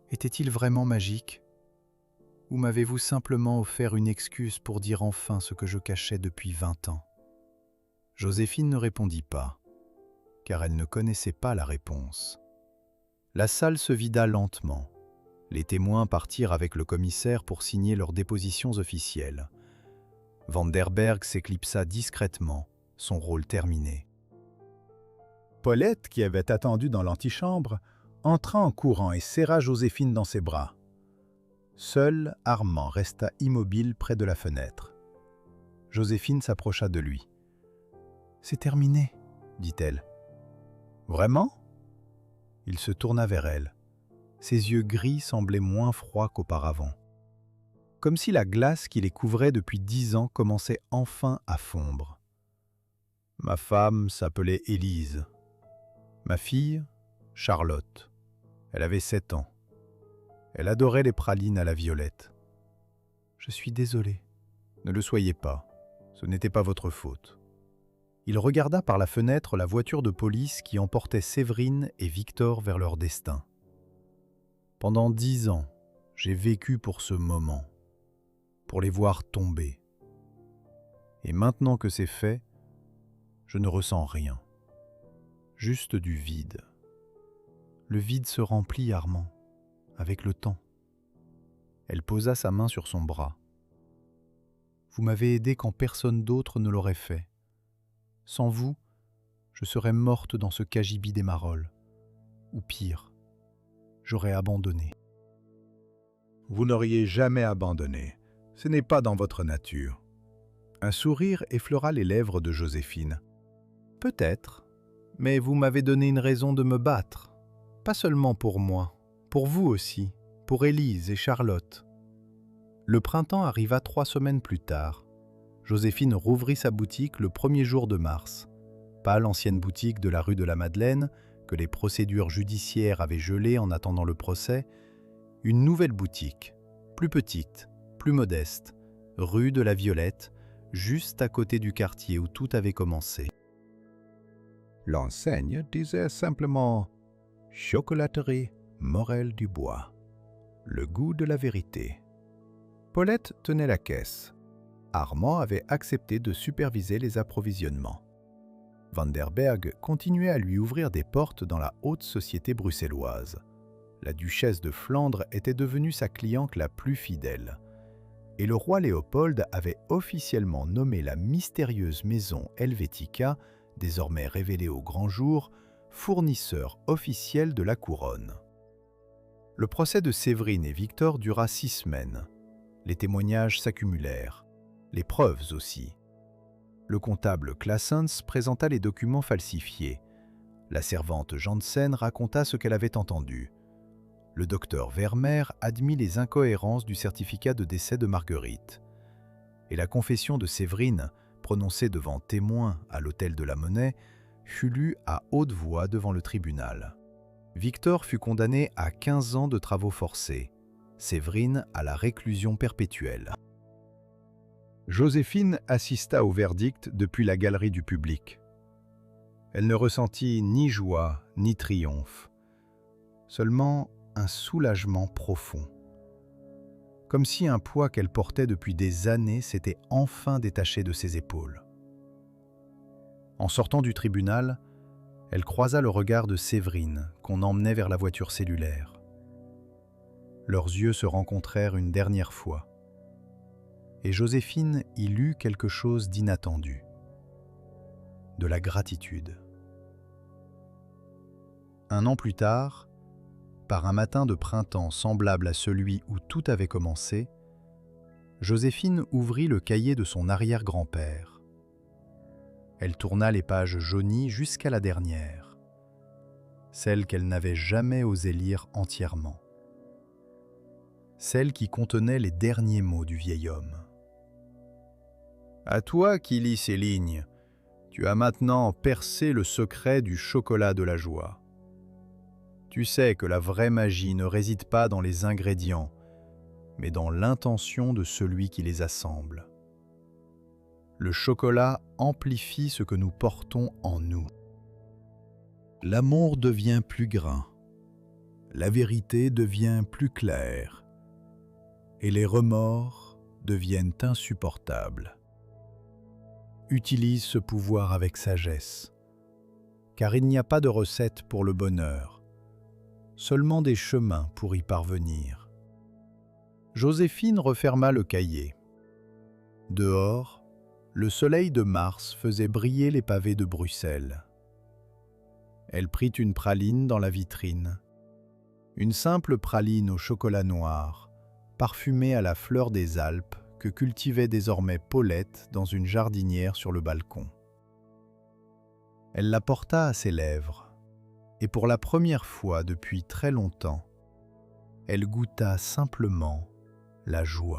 était-il vraiment magique? Ou m'avez-vous simplement offert une excuse pour dire enfin ce que je cachais depuis 20 ans ?» Joséphine ne répondit pas, car elle ne connaissait pas la réponse. La salle se vida lentement. Les témoins partirent avec le commissaire pour signer leurs dépositions officielles. Vanderberg s'éclipsa discrètement, son rôle terminé. Paulette, qui avait attendu dans l'antichambre, entra en courant et serra Joséphine dans ses bras. Seul Armand resta immobile près de la fenêtre. Joséphine s'approcha de lui. « C'est terminé, » dit-elle. « Vraiment ?» Il se tourna vers elle. Ses yeux gris semblaient moins froids qu'auparavant. Comme si la glace qui les couvrait depuis 10 ans commençait enfin à fondre. « Ma femme s'appelait Élise. Ma fille, Charlotte. Elle avait 7 ans. Elle adorait les pralines à la violette. Je suis désolé. Ne le soyez pas. Ce n'était pas votre faute. » Il regarda par la fenêtre la voiture de police qui emportait Séverine et Victor vers leur destin. Pendant 10 ans, j'ai vécu pour ce moment, pour les voir tomber. Et maintenant que c'est fait, je ne ressens rien. Juste du vide. Le vide se remplit, Armand, avec le temps. Elle posa sa main sur son bras. Vous m'avez aidé quand personne d'autre ne l'aurait fait. Sans vous, je serais morte dans ce cagibi des Marolles. Ou pire, j'aurais abandonné. Vous n'auriez jamais abandonné. Ce n'est pas dans votre nature. Un sourire effleura les lèvres de Joséphine. Peut-être, mais vous m'avez donné une raison de me battre. Pas seulement pour moi, pour vous aussi, pour Élise et Charlotte. Le printemps arriva 3 semaines plus tard. Joséphine rouvrit sa boutique le 1er jour de mars. Pas l'ancienne boutique de la rue de la Madeleine, que les procédures judiciaires avaient gelée en attendant le procès, une nouvelle boutique, plus petite, plus modeste, rue de la Violette, juste à côté du quartier où tout avait commencé. L'enseigne disait simplement « Chocolaterie Morel Dubois, le goût de la vérité ». Paulette tenait la caisse. Armand avait accepté de superviser les approvisionnements. Vanderberg continuait à lui ouvrir des portes dans la haute société bruxelloise. La duchesse de Flandre était devenue sa cliente la plus fidèle. Et le roi Léopold avait officiellement nommé la mystérieuse maison Helvetica, désormais révélée au grand jour, fournisseur officiel de la couronne. Le procès de Séverine et Victor dura 6 semaines. Les témoignages s'accumulèrent. Les preuves aussi. Le comptable Claessens présenta les documents falsifiés. La servante Janssen raconta ce qu'elle avait entendu. Le docteur Vermeer admit les incohérences du certificat de décès de Marguerite. Et la confession de Séverine, prononcée devant témoins à l'hôtel de la Monnaie, fut lue à haute voix devant le tribunal. Victor fut condamné à 15 ans de travaux forcés. Séverine à la réclusion perpétuelle. Joséphine assista au verdict depuis la galerie du public. Elle ne ressentit ni joie ni triomphe. Seulement un soulagement profond. Comme si un poids qu'elle portait depuis des années s'était enfin détaché de ses épaules. En sortant du tribunal, elle croisa le regard de Séverine, qu'on emmenait vers la voiture cellulaire. Leurs yeux se rencontrèrent une dernière fois. Et Joséphine y lut quelque chose d'inattendu. De la gratitude. Un an plus tard, par un matin de printemps semblable à celui où tout avait commencé, Joséphine ouvrit le cahier de son arrière-grand-père. Elle tourna les pages jaunies jusqu'à la dernière, celle qu'elle n'avait jamais osé lire entièrement, celle qui contenait les derniers mots du vieil homme. « À toi qui lis ces lignes, tu as maintenant percé le secret du chocolat de la joie. Tu sais que la vraie magie ne réside pas dans les ingrédients, mais dans l'intention de celui qui les assemble. Le chocolat amplifie ce que nous portons en nous. L'amour devient plus grand, la vérité devient plus claire, et les remords deviennent insupportables. Utilise ce pouvoir avec sagesse, car il n'y a pas de recette pour le bonheur, seulement des chemins pour y parvenir. » Joséphine referma le cahier. Dehors, le soleil de mars faisait briller les pavés de Bruxelles. Elle prit une praline dans la vitrine, une simple praline au chocolat noir, parfumée à la fleur des Alpes que cultivait désormais Paulette dans une jardinière sur le balcon. Elle la porta à ses lèvres, et pour la première fois depuis très longtemps, elle goûta simplement la joie.